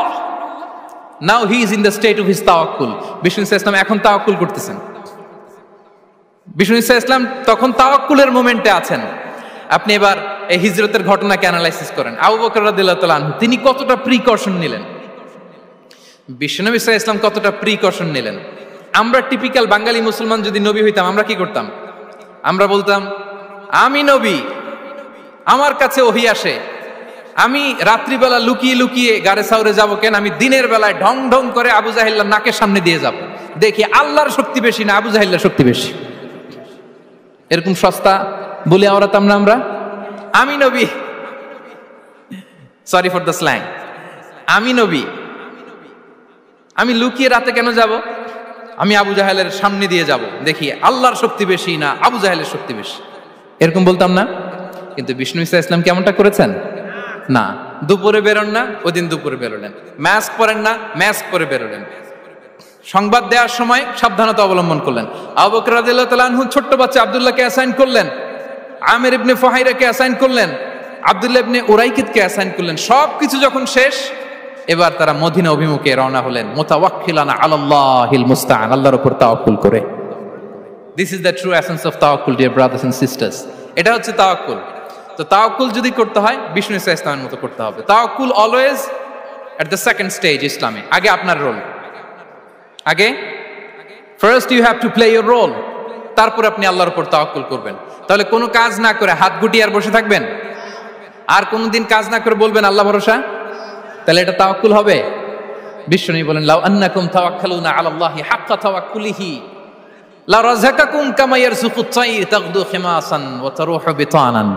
now he is in the state of his তাওয়াক্কুল। বিষ্ণু সাল্লাল্লাহু আলাইহি ওয়াসাল্লাম এখন তাওয়াক্কুল করতেছেন, বিষ্ণু সাল্লাল্লাহু আলাইহি ওয়াসাল্লাম তখন তাওয়াক্কুলের মোমেন্টে আছেন। আপনি এবার এই হিজরতের ঘটনাকে অ্যানালাইসিস করেন, আবু বকর রাদিয়াল্লাহু তাআলা আনহু তিনি কতটা প্রিকশন নিলেন, বিশ্বনবী সাল্লাল্লাহু আলাইহি ওয়াসাল্লাম কতটা প্রিকশন নিলেন। আমরা টিপিক্যাল বাঙালি মুসলমান যদি নবী হইতাম আমরা কি করতাম? আমরা বলতাম আমি নবী, আমার কাছে ওহী আসে, আমি রাত্রিবেলা লুকিয়ে লুকিয়ে গারে সাউরে যাব কেন, আমি দিনের বেলায় ঢং ঢং করে আবু জাহেলের নাকের সামনে দিয়ে যাব, দেখি আল্লাহর শক্তি বেশি না আবু জাহেলের শক্তি বেশি। এরকম সস্তা বলে আওড়াতাম না আমরা, আমি নবী, সরি ফর দ্য স্ল্যাং, আমি নবী, আমি লুকিয়ে রাতে কেন যাব, আমি আবু জাহেলের সামনে দিয়ে যাব, দেখি আল্লাহর শক্তি বেশি না আবু জাহেলের শক্তি বেশি, এরকম বলতাম না। কিন্তু বিষ্ণু ইসা ইসলাম কেমনটা করেছেন? না, দুপুরে বেরোন না, ওই দিন দুপুরে বেরোলেন, মাস্ক পরেন না, মাস্ক পরে বেরোলেন, সংবাদ দেওয়ার সময় সাবধানতা অবলম্বন করলেন। আবু বকর রাদিয়াল্লাহু তাআলা আনহু ছোট্ট বাচ্চা আব্দুল্লাহকে অ্যাসাইন করলেন, আমির ইবনে ফুহাইরাকে অ্যাসাইন করলেন, আব্দুল্লাহ ইবনে উরাইকিতকে অ্যাসাইন করলেন। সবকিছু যখন শেষ, এবার তারা মদিনা অভিমুখে রওনা হলেন, মুতাওয়াক্কিলানা আলাল্লাহিল মুস্তাআন, আল্লাহর উপর তাওয়াক্কুল করে। This is the true essence of তাওয়াক্কুল ডিয়ার ব্রাদার্স এন্ড সিস্টার্স। এটা হচ্ছে তাওয়াক্কুল। তো তাওয়াক্কুল যদি করতে হয় বিষ্ণু ইসা ইসলামের মতো করতে হবে। তাওয়াক্কুল always at the second stage ইসলামে। আগে আপনার রোল, আগে first you have to play your role, তারপর আপনি আল্লাহর উপর তাওয়াক্কুল করবেন। তাহলে কোনো কাজ না করে হাত গুটিয়ে আর বসে থাকবেন, আর কোনোদিন কাজ না করে বলবেন আল্লাহ ভরসা, তাহলে এটা তাওয়াক্কুল হবে? বিশ্বনবী বলেন লাউ আন্নাকুম তাওয়াক্কালুনা আলাল্লাহি হাক্কা তাওয়াক্কুলিহি লা রাযাকাকুম কামা ইয়ারযুকুত তায়র তাগদু খিমাসান ওয়া তারুহু বিতানান।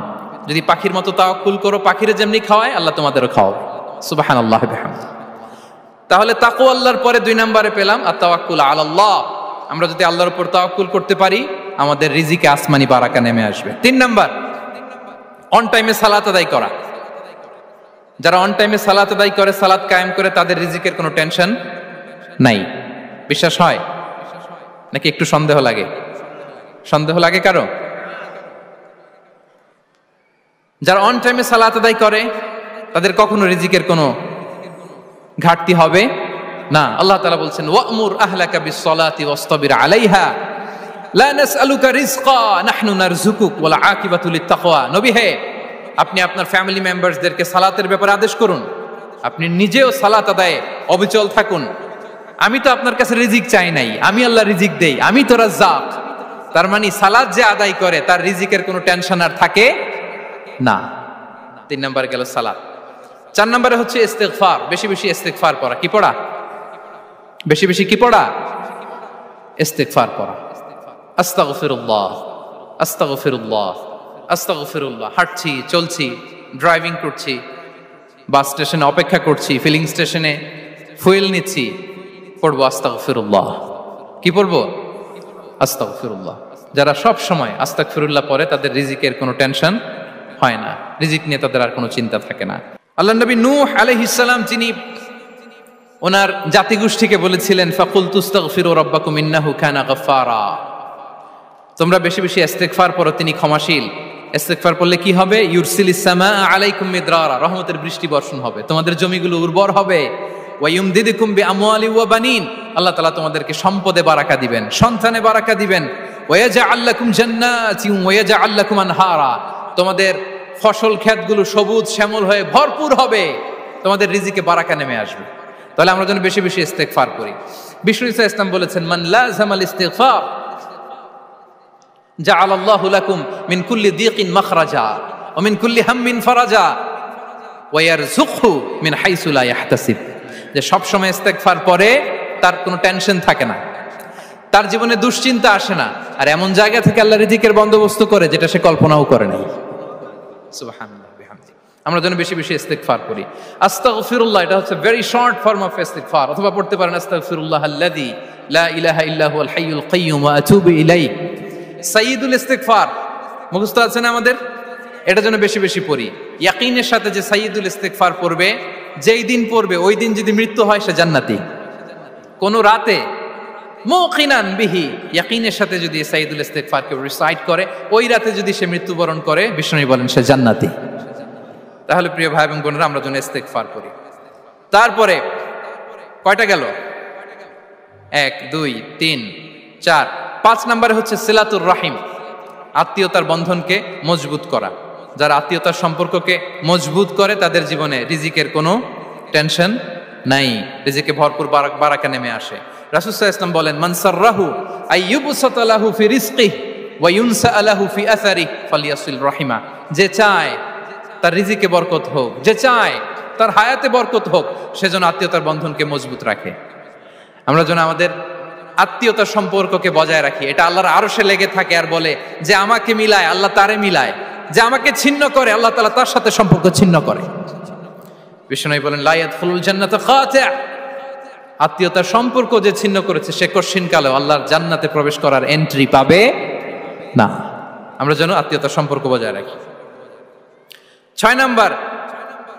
যদি পাখির মতো তাওয়াক্কুল করো, পাখিরে যেমনি খাওয়ায় আল্লাহ তোমাদেরও খাওয়াবে। সুবহানাল্লাহি বিহামদিহি। তাহলে তাকওয়া আল্লাহর পরে 2 নম্বরে পেলাম আত-তাওয়াক্কুল আলাল্লাহ। আমরা যদি আল্লাহর উপর তাওয়াক্কুল করতে পারি আমাদের রিজিকে আসমানি বারাকা নেমে আসবে। 3 নাম্বার, অন টাইমে সালাত আদায় করা। যারা অন টাইমে সালাত আদায় করে, সালাত কায়েম করে, তাদের রিজিকের কোনো টেনশন নাই। বিশ্বাস হয় নাকি একটু সন্দেহ লাগে? সন্দেহ লাগে কারো? যারা অন টাইমে সালাত আদায় করে তাদের কখনো রিজিকের কোনো ঘাটতি হবে না। আল্লাহ তাআলা বলছেন ওয়া'মুর আহলাকা বিস-সালাতি ওয়াসতাবির আলাইহা লা নাসআলুকা রিজকা নাহনু নারযুকুক ওয়াল আকিবাতু লিত-তাকওয়া। নবী হে, আপনি আপনার ফ্যামিলি মেম্বারসদেরকে সালাতের ব্যাপারে আদেশ করুন, আপনি নিজেও সালাত আদায়ে অবিচল থাকুন। আমি তো আপনার কাছে রিজিক চাই নাই, আমি আল্লাহ রিজিক দেই, আমি তো রাজ্জাক। তার মানে সালাত যে আদায় করে তার রিজিকের কোনো টেনশন আর থাকে না। 3 নাম্বার গেল সালাত। 4 নম্বরে হচ্ছে ইস্তিগফার, বেশি বেশি ইস্তিগফার পড়া। কি পড়া? বেশি বেশি কি পড়া? ইস্তিগফার পড়া। আস্তাগফিরুল্লাহ, আস্তাগফিরুল্লাহ, আস্তাগফিরুল্লাহ। হাঁটছি, চলছি, ড্রাইভিং করছি, বাস স্টেশনে অপেক্ষা করছি, ফিলিং স্টেশনে ফুয়েল নিচ্ছি, পড়বো আস্তাগফিরুল্লাহ। কি পড়বো? আস্তাগফিরুল্লাহ। যারা সব সময় আস্তাগফিরুল্লাহ পড়ে তাদের রিজিকের কোনো টেনশন হয় না, রিজিক নিয়ে তাদের আর কোনো চিন্তা থাকে না। আল্লাহ নবী নূহ আলাইহিস সালাম যিনি ওনার জাতিগোষ্ঠীকে বলেছিলেন ফাকুলতু আস্তাগফিরু রাব্বাকুম ইন্নাহু কানা গাফফারা, তোমরা বেশি বেশি ইস্তিগফার পড়ো, তিনি ক্ষমাশীল। ইস্তিগফার পড়লে কি হবে? ইউরসিলিস সামাআ আলাইকুম মিদরারা, রহমতের বৃষ্টি বর্ষণ হবে, তোমাদের জমিগুলো উর্বর হবে। ওয়া ইউমদিদুকুম বিআমওয়ালি ওয়া বানিন, আল্লাহ তাআলা তোমাদেরকে সম্পদে বারাকা দিবেন, সন্তানে বারাকা দিবেন। ওয়া ইয়াজআল লাকুম জান্নাতিন ওয়া ইয়াজআল লাকুম আনহারা, তোমাদের ফসল ক্ষেতগুলো সবুজ শ্যামল হয়ে ভরপুর হবে, তোমাদের রিজিকে বারাকা নেমে আসবে। তাহলে আমরা যেন বেশি বেশি ইস্তিগফার করি। বিষ্ণু ইসা ইসলাম বলেছেন মান লাযামাল ইস্তিগফার জাআলাল্লাহু লাকুম মিন কুল্লি দীকিন মাখরাজা ওয়া মিন কুল্লি হাম্মিন ফারাজা ওয়া ইয়ারযুকহু মিন হাইসু লা ইয়াহতাসিব। যে সব সময় ইস্তিগফার পরে তার কোনো টেনশন থাকে না, তার জীবনে দুশ্চিন্তা আসে না, আর এমন জায়গা থেকে আল্লাহ রিজিকের বন্দোবস্ত করে যেটা সে কল্পনাও করে নাই। সুবহানাল্লাহ বিহামদিহি। আমরা যেন বেশি বেশি ইস্তিগফার করি। আস্তাগফিরুল্লাহ, এটা হচ্ছে ভেরি শর্ট ফর্ম অফ ইস্তিগফার। অথবা পড়তে পারেন আস্তাগফিরুল্লাহ আল্লাযী লা ইলাহা ইল্লা হুয়াল হাইয়ুল কাইয়্যুম ওয়া আতুবু ইলাইহি। সাইয়্যিদুল ইস্তিগফার মুখস্থ আছে না আমাদের? এটা যেন বেশি বেশি পড়ি। ইয়াকিনের সাথে যে সাইয়্যিদুল ইস্তিগফার পড়বে, যেই দিন পড়বে ওই দিন যদি মৃত্যু হয় সে জান্নাতি। কোন রাতে মুকিনান বিহি, ইয়াকিনের সাথে যদি সাইয়্যিদুল ইস্তিগফার কে রিসাইট করে, ওই রাতে যদি সে মৃত্যুবরণ করে, বিষ্ণু বলেন সে জান্নাতি। তাহলে প্রিয় ভাই এবং বোনেরা, আমরা যেন ইস্তিগফার করি। তারপরে কয়টা গেল? 1 2 3 4 5 নম্বরে হচ্ছে সিলাতুর রাহিম, আত্মীয়তার বন্ধনকে মজবুত করা। যারা আত্মীয়তার সম্পর্ককে মজবুত করে তাদের জীবনে রিজিকের কোনো টেনশন নাই, রিজিকে ভরপুর বারাকা নেমে আসে। রাসূল সাল্লাল্লাহু আলাইহি ওয়াসাল্লাম বলেন, মান সাররাহু আইয়ুবসাতা লাহু ফি রিজকিহি ওয়া ইউনসা লাহু ফি আসারিহি ফালিয়াসিল রাহিমা। যে চায় তার রিজিকে বরকত হোক, যে চায় তার হায়াতে বরকত হোক, সেজন্য আত্মীয়তার বন্ধনকে মজবুত রাখে। আমরা যেন আমাদের আত্মীয়তার সম্পর্ককে বজায় রাখি। এটা আল্লাহর আরশে লেগে থাকে আর বলে যে আমাকে মিলায় আল্লাহ তারে মিলায়, যে আমাকে ছিন্ন করে আল্লাহ তাআলা তার সাথে সম্পর্ক ছিন্ন করে। বিষ্ণু বলেন, লা ইয়াদখুলুল জান্নাতা খাতি', আত্মীয়তার সম্পর্ক যে ছিন্ন করেছে সে কশিনকালেও আল্লাহর জান্নাতে প্রবেশ করার এন্ট্রি পাবে না। আমরা যেন আত্মীয়তার সম্পর্ক বজায় রাখি। 6 নাম্বার,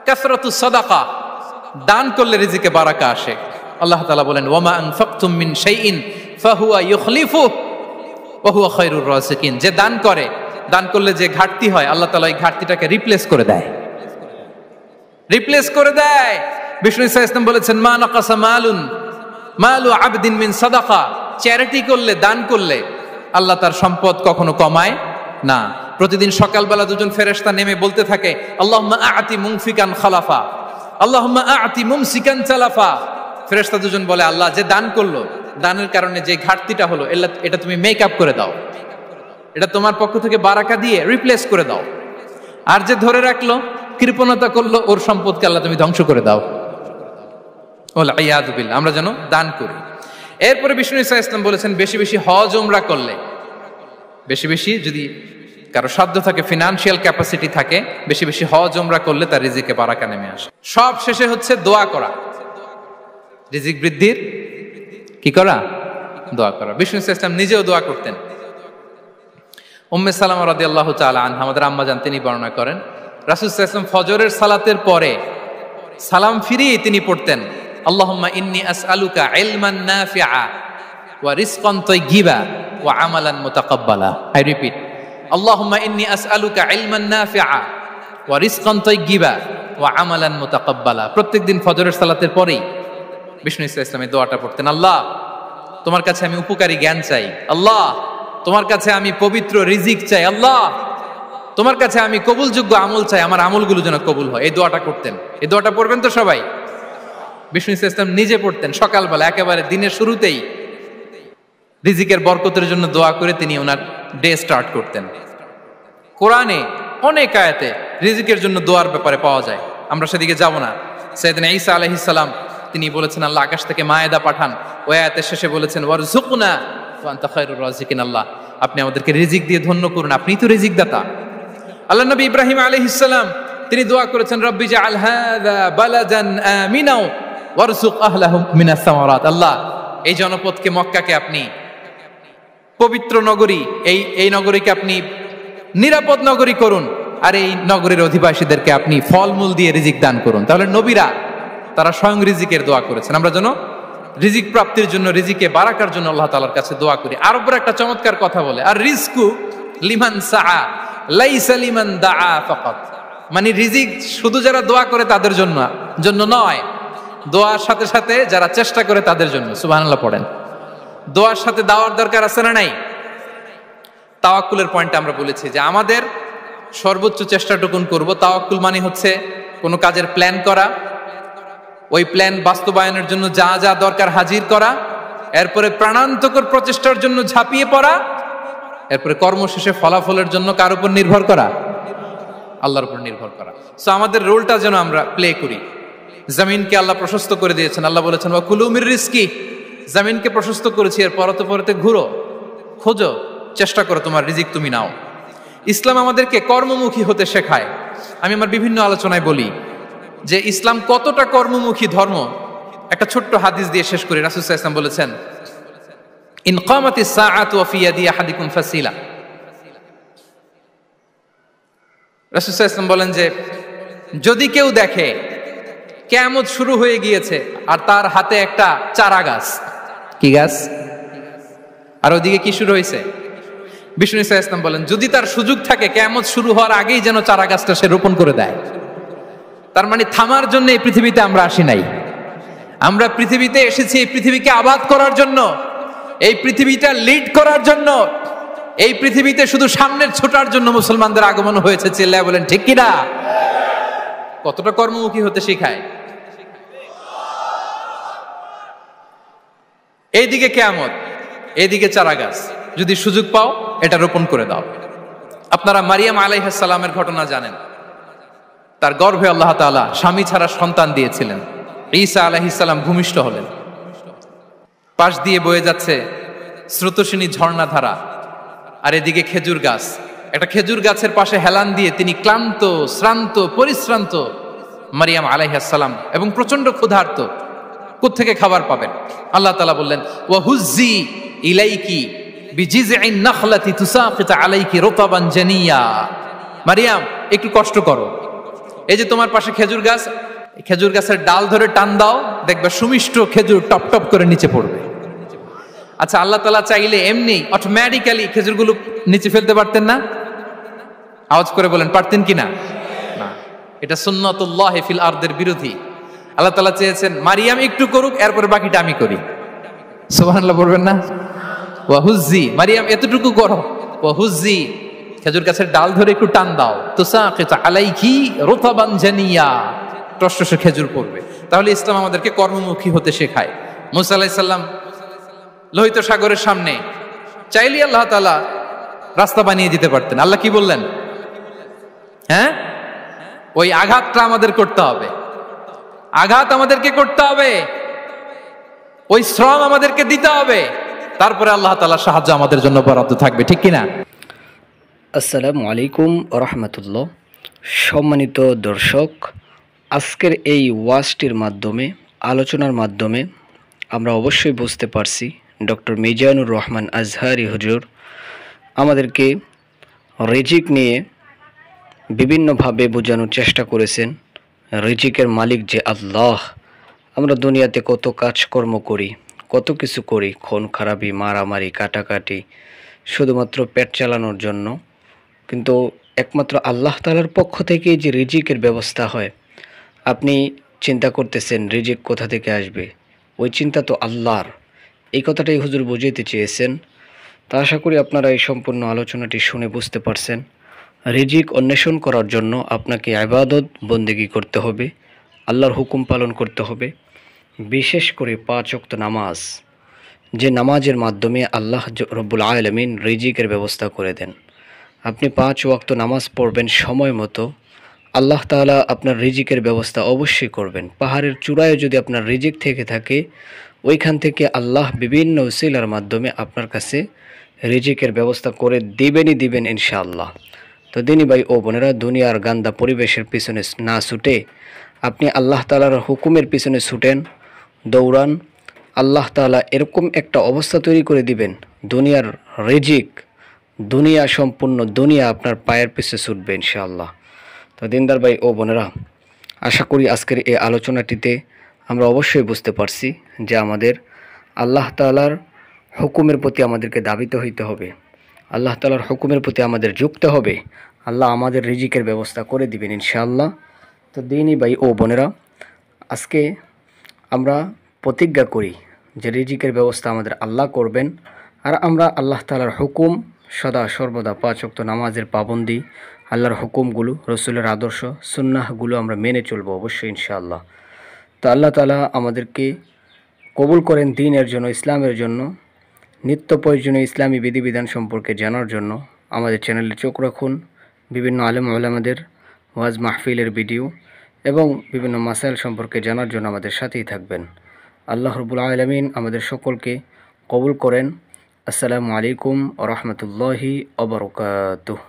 কাসরাতুস সাদাকা, দান করলে রিজিকে বারাকা আসে। আল্লাহ তাআলা বলেন, ওয়ামা আনফাকতুম মিন শাইইন ফাহুয়া ইউখলিফুহু ওয়া হুয়া খায়রুর রাযিকিন। যে দান করে, দান করলে যে ঘাটতি হয় আল্লাহ তাআলা এই ঘাটতিটাকে রিপ্লেস করে দেয়, রিপ্লেস করে দেয়। বিষ্ণু সাল্লাল্লাহু আলাইহি ওয়াসাল্লাম বলেছেন, মা নাকাসা মালু আবদিন মিন সাদাকা, চ্যারিটি করলে, দান করলে আল্লাহ তার সম্পদ কখনো কমায় না। প্রতিদিন সকালবেলা দুজন ফেরেশতা নেমে বলতে থাকে, আল্লাহুম্মা আ'তি মুনফিকান খালাফা, আল্লাহুম্মা আ'তি মুমসিকান চালাফা। ফেরেশতা দুজন বলে, আল্লাহ যে দান করলো, দানের কারণে যে ঘাটতিটা হলো এটা তুমি মেক আপ করে দাও, এটা তোমার পক্ষ থেকে বারাকা দিয়ে রিপ্লেস করে দাও। আর যে ধরে রাখলো, কৃপণতা করলো, ওর সম্পদকে আল্লাহ তুমি ধ্বংস করে দাও। ওয়াল ইয়াযু বিল্লাহ। আমরা যেন দান করি। এরপরে বিষ্ণু সাল্লাল্লাহু আলাইহি ওয়াসাল্লাম বলেছেন, বেশি বেশি হজ উমরা করলে, বেশি বেশি যদি কারো সাধ্য থাকে, ফিনান্সিয়াল ক্যাপাসিটি থাকে, বেশি বেশি হজ উমরা করলে তার রিজিকে বারাকা নেমে আসে। সব শেষে হচ্ছে দোয়া করা, রিজিক বৃদ্ধির কি করা? দোয়া করা। বিষ্ণু সাল্লাল্লাহু আলাইহি ওয়াসাল্লাম নিজেও দোয়া করতেন। উম্মে সালামা রাদিয়াল্লাহু তাআলা আনহা, আমাদের আম্মা জান, তিনি বর্ণনা করেন, রাসূল সাল্লাল্লাহু আলাইহি ওয়াসাল্লাম ফজরের সালাতের পরে সালাম ফিরিয়ে তিনি পড়তেন, আল্লাহুম্মা ইন্নী আসআলুকা ইলমান নাফিআ ওয়া রিজকান তাইয়্যিবা ওয়া আমালান মুতাকাব্বালা। আই রিপিট, আল্লাহুম্মা ইন্নী আসআলুকা ইলমান নাফিআ ওয়া রিজকান তাইয়্যিবা ওয়া আমালান মুতাকাব্বালা। প্রত্যেকদিন ফজরের সালাতের পরেই বিষ্ণু সাল্লাল্লাহু আলাইহি ওয়াসাল্লাম এই দোয়াটা পড়তেন, আল্লাহ তোমার কাছে আমি উপকারী জ্ঞান চাই, আল্লাহ তোমার কাছে আমি পবিত্র রিজিক চাই, আল্লাহ তোমার কাছে আমি কবুলযোগ্য আমল চাই, আমার আমলগুলো যেন কবুল হয়। এই দোয়াটা করতেন। এই দোয়াটা পড়বেন তো সবাই? বিষ্ণু সাল্লাল্লাহু আলাইহি ওয়াসাল্লাম নিজে পড়তেন সকালবেলা, একেবারে দিনের শুরুতেই রিজিকের বরকতের জন্য দোয়া করে তিনি ওনার ডে স্টার্ট করতেন। কোরআনে অনেক আয়াতে রিজিকের জন্য দোয়ার ব্যাপারে পাওয়া যায়, আমরা সেদিকে যাব না। সাইয়েদনা ঈসা আলাইহিস সালাম তিনি বলেছেন, আল্লাহ আকাশ থেকে মায়েদা পাঠান। ওই আয়াতের শেষে বলেছেন, ওয়ারযুকনা ওয়া আনতা খায়রুর রাযিকিন, আল্লাহ আপনি আমাদেরকে রিজিক দিয়ে ধন্য করুন, আপনিই তো রিজিক দাতা। আল্লাহ নবী ইব্রাহিম আলাইহিস সালাম তিনি দোয়া করেছেন, রব্বি জাআল হাযা বালাদান আমিনা ওয়ারযুক আহলাহু মিনাস সামারাত, আল্লাহ এই জনপদকে, মক্কাকে আপনি পবিত্র নগরী, এই নগরীকে আপনি নিরাপদ নগরী করুন, আর এই নগরীর অধিবাসীদেরকে আপনি ফলমূল দিয়ে রিজিক দান করুন। তাহলে নবীরা তারা স্বয়ং রিজিকের দোয়া করেছেন। আমরা যেন রিজিক প্রাপ্তির জন্য, রিজিকে বারাকার জন্য আল্লাহ তাআলার কাছে দোয়া করি। আরবরা একটা চমৎকার কথা বলে, আর রিজকু লিমান সাআ লাইসা লিমান দাআ ফাকাত, মানে রিজিক শুধু যারা দোয়া করে তাদের জন্য নয়, দোয়ার সাথে সাথে যারা চেষ্টা করে তাদের জন্য। সুবহানাল্লাহ পড়েন। দোয়ার সাথে দাওয়ার দরকার আছে না নাই? তাওয়াক্কুলের পয়েন্টে আমরা বলেছি যে আমাদের সর্বোচ্চ চেষ্টাটুকুন করব। তাওয়াক্কুল মানে হচ্ছে কোনো কাজের প্ল্যান করা, ওই প্ল্যান বাস্তবায়নের জন্য যা যা দরকার হাজির করা, এরপরে প্রাণান্তকর প্রচেষ্টার জন্য ঝাঁপিয়ে পড়া, এরপরে কর্মশেষে ফলাফলের জন্য কার উপর নির্ভর করা? আল্লাহর উপর নির্ভর করা। সো আমাদের রোলটা যেন আমরা প্লে করি। জমিনকে আল্লাহ প্রশস্ত করে দিয়েছেন, আল্লাহ বলেছেন ওয়া কুলু মির রিজকি, জমিনকে প্রশস্ত করেছি, এর পরতে পরতে ঘুরো, খোঁজো, চেষ্টা করো তোমার রিজিক তুমি নাও। ইসলাম আমাদেরকে কর্মমুখী হতে শেখায়। আমি আমার বিভিন্ন আলোচনায় বলি যে ইসলাম কতটা কর্মমুখী ধর্ম। একটা ছোট্ট হাদিস দিয়ে শেষ করি। রাসূল সাল্লাল্লাহু আলাইহি ওয়াসাল্লাম বলেছেন, ইন কামাতিস সাআতু ওয়া ফি ইয়াদি আহাদিকুম ফাসিলা। রাসূল সাল্লাল্লাহু আলাইহি ওয়াসাল্লাম বলেন যে যদি কেউ দেখে কিয়ামত শুরু হয়ে গিয়েছে আর তার হাতে একটা চারা গাছ, কি গাছ, আর ওদিকে কি শুরু হয়েছে, বিষ্ণু সাল্লাল্লাহু আলাইহি ওয়াসাল্লাম বলেন যদি তার সুযোগ থাকে কিয়ামত শুরু হওয়ার আগেই যেন চারা গাছটা সে রোপণ করে দেয়। তার মানে থামার জন্য এই পৃথিবীতে আমরা আসি নাই। আমরা পৃথিবীতে এসেছি এই পৃথিবীকে আবাদ করার জন্য, এই পৃথিবীটা লিড করার জন্য। এই পৃথিবীতে শুধু সামনের ছোটার জন্য মুসলমানদের আগমন হয়েছে। চিল্লায় বলেন ঠিক কিনা? কতটা কর্মমুখী হতে শেখায়। এইদিকে কিয়ামত, এইদিকে চারা গাছ, যদি সুযোগ পাও এটা রোপণ করে দাও। আপনারা মারিয়াম আলাইহিস সালামের ঘটনা জানেন। তার গর্ভে আল্লাহ তাআলা স্বামী ছাড়া সন্তান দিয়েছিলেন। ঈসা আলাইহিস সালাম ভূমিষ্ঠ হলেন। পাশ দিয়ে বয়ে যাচ্ছে স্রোতস্বিনী ঝর্ণাধারা, আর এদিকে খেজুর গাছ। একটা খেজুর গাছের পাশে হেলান দিয়ে তিনি ক্লান্ত, শ্রান্ত, পরিশ্রান্ত মারিয়াম আলাইহিস সালাম, এবং প্রচন্ড ক্ষুধার্ত। কোত্থেকে খাবার পাবেন? আল্লাহ তাআলা বললেন, ওয়া হুজ্জি ইলাইকি বিজিযইন নাখলাতি তুসাকিত আলাইকি রুতাবান জানিয়া। মারিয়াম, একটু কষ্ট করো। এই যে তোমার পাশে খেজুর গাছ, খেজুর গাছের ডাল ধরে টান দাও, দেখবে সুমিষ্ট খেজুর টপ টপ করে নিচে পড়বে। আচ্ছা, আল্লাহ তাআলা চাইলে এমনি অটোমেটিক্যালি খেজুরগুলো নিচে ফেলতে পারতেন না? আওয়াজ করে বলেন, পারতেন কিনা? না, এটা সুন্নাতুল্লাহি ফিল আরদের বিরোধী। আল্লাহ তাআলা চেয়েছেন মারিয়াম একটু করুক, এরপরে বাকিটা আমি করি। সুবহানাল্লাহ বলবেন না? ওয়া হুজ্জি, মারিয়াম এতটুকু করো। ওয়া হুজ্জি, খেজুর গাছের ডাল ধরে একটু টান দাও, তুসাকিত আলাইকি রুতাবান জানিয়া, টসটসে খেজুর পড়বে। তাহলে ইসলাম আমাদেরকে কর্মমুখী হতে শেখায়। মুসা আলাইহিস সালাম লোহিত সাগরের সামনে চাইলে আল্লাহ তাআলা রাস্তা বানিয়ে দিতে পারতেন। আল্লাহ কি বললেন? হ্যাঁ, ওই আঘাতটা আমাদের করতে হবে, আঘাত আমাদেরকে করতে হবে, ওই শ্রম আমাদেরকে দিতে হবে, তারপরে আল্লাহ তাআলার সাহায্য আমাদের জন্য বরাদ্দ থাকবে। ঠিক কিনা? আসসালামু আলাইকুম ওয়া রাহমাতুল্লাহ। সম্মানিত দর্শক, আজকের এই ওয়াজটির মাধ্যমে, আলোচনার মাধ্যমে আমরা অবশ্যই বুঝতে পারছি ডক্টর মিজানুর রহমান আজহারি হুজুর আমাদেরকে রিজিক নিয়ে বিভিন্নভাবে বোঝানোর চেষ্টা করেছেন। রিজিকের মালিক যে আল্লাহ। আমরা দুনিয়াতে কত কাজকর্ম করি, কত কিছু করি, খুন খারাপি, মারামারি, কাটাকাটি, শুধুমাত্র পেট চালানোর জন্য। কিন্তু একমাত্র আল্লাহ তাআলার পক্ষ থেকে যে রিজিকের ব্যবস্থা হয়, আপনি চিন্তা করতেছেন রিজিক কোথা থেকে আসবে, ওই চিন্তা তো আল্লাহর। এই কথাটাই হুজুর বুঝাইতে চেয়েছেন। তা আশা করি আপনারা এই সম্পূর্ণ আলোচনাটি শুনে বুঝতে পারছেন। রিজিক অন্বেষণ করার জন্য আপনাকে ইবাদত বন্দেগী করতে হবে, আল্লাহর হুকুম পালন করতে হবে। বিশেষ করে 5 ওয়াক্ত নামাজ, যে নামাজের মাধ্যমে আল্লাহ রব্বুল আলামিন রিজিকের ব্যবস্থা করে দেন। আপনি 5 ওয়াক্ত নামাজ পড়বেন সময় মতো, আল্লাহ তাআলা আপনার রিজিকের ব্যবস্থা অবশ্যই করবেন। পাহাড়ের চূড়ায় যদি আপনার রিজিক থেকে থাকে, ওইখান থেকে আল্লাহ বিভিন্ন উসিলার মাধ্যমে আপনার কাছে রিজিকের ব্যবস্থা করে দিবেন ইনশাআল্লাহ। তো দিনী ভাই ও বোনেরা, দুনিয়ার গান্দা পরিবেশের পিছনে না ছুটে আপনি আল্লাহ তাআলার হুকুমের পিছনে ছুটেন, দৌড়ান। আল্লাহ তাআলা এরকম একটা অবস্থা তৈরি করে দিবেন, দুনিয়ার রিজিক, দুনিয়া, সম্পূর্ণ দুনিয়া আপনার পায়ের পিছে ছুটবে ইনশাআল্লাহ। তো দিনদার ভাই ও বোনেরা, আশা করি আজকের এই আলোচনাটিতে আমরা অবশ্যই বুঝতে পারছি যে আমাদের আল্লাহ তাআলার হুকুমের প্রতি আমাদেরকে দাবিত হইতে হবে, আল্লাহ তাআলার হুকুমের প্রতি আমাদের ঝুঁকতে হবে। আল্লাহ আমাদের রিজিকের ব্যবস্থা করে দিবেন ইনশাআল্লাহ। তো দিনী ভাই ও বোনেরা, আজকে আমরা প্রতিজ্ঞা করি যে রিজিকের ব্যবস্থা আমাদের আল্লাহ করবেন, আর আমরা আল্লাহ তাআলার হুকুম সদা সর্বদা 5 ওয়াক্ত নামাজের পাবন্দি, আল্লাহর হুকুমগুলো, রসুলের আদর্শ, সুন্নাহগুলো আমরা মেনে চলবো অবশ্যই ইনশাআল্লাহ। তো আল্লাহ তাআলা আমাদেরকে কবুল করেন দ্বীনের জন্য, ইসলামের জন্য, নিত্য প্রয়োজনীয় ইসলামী বিধিবিধান সম্পর্কে জানার জন্য আমাদের চ্যানেলে চোখ রাখুন। বিভিন্ন আলেম ওলামাদের ওয়াজ মাহফিলের ভিডিও এবং বিভিন্ন মাসাইল সম্পর্কে জানার জন্য আমাদের সাথেই থাকবেন। আল্লাহ রাব্বুল আলামিন আমাদের সকলকে কবুল করেন। আসসালামু আলাইকুম ওয়া রাহমাতুল্লাহি ওয়া বারাকাতুহু।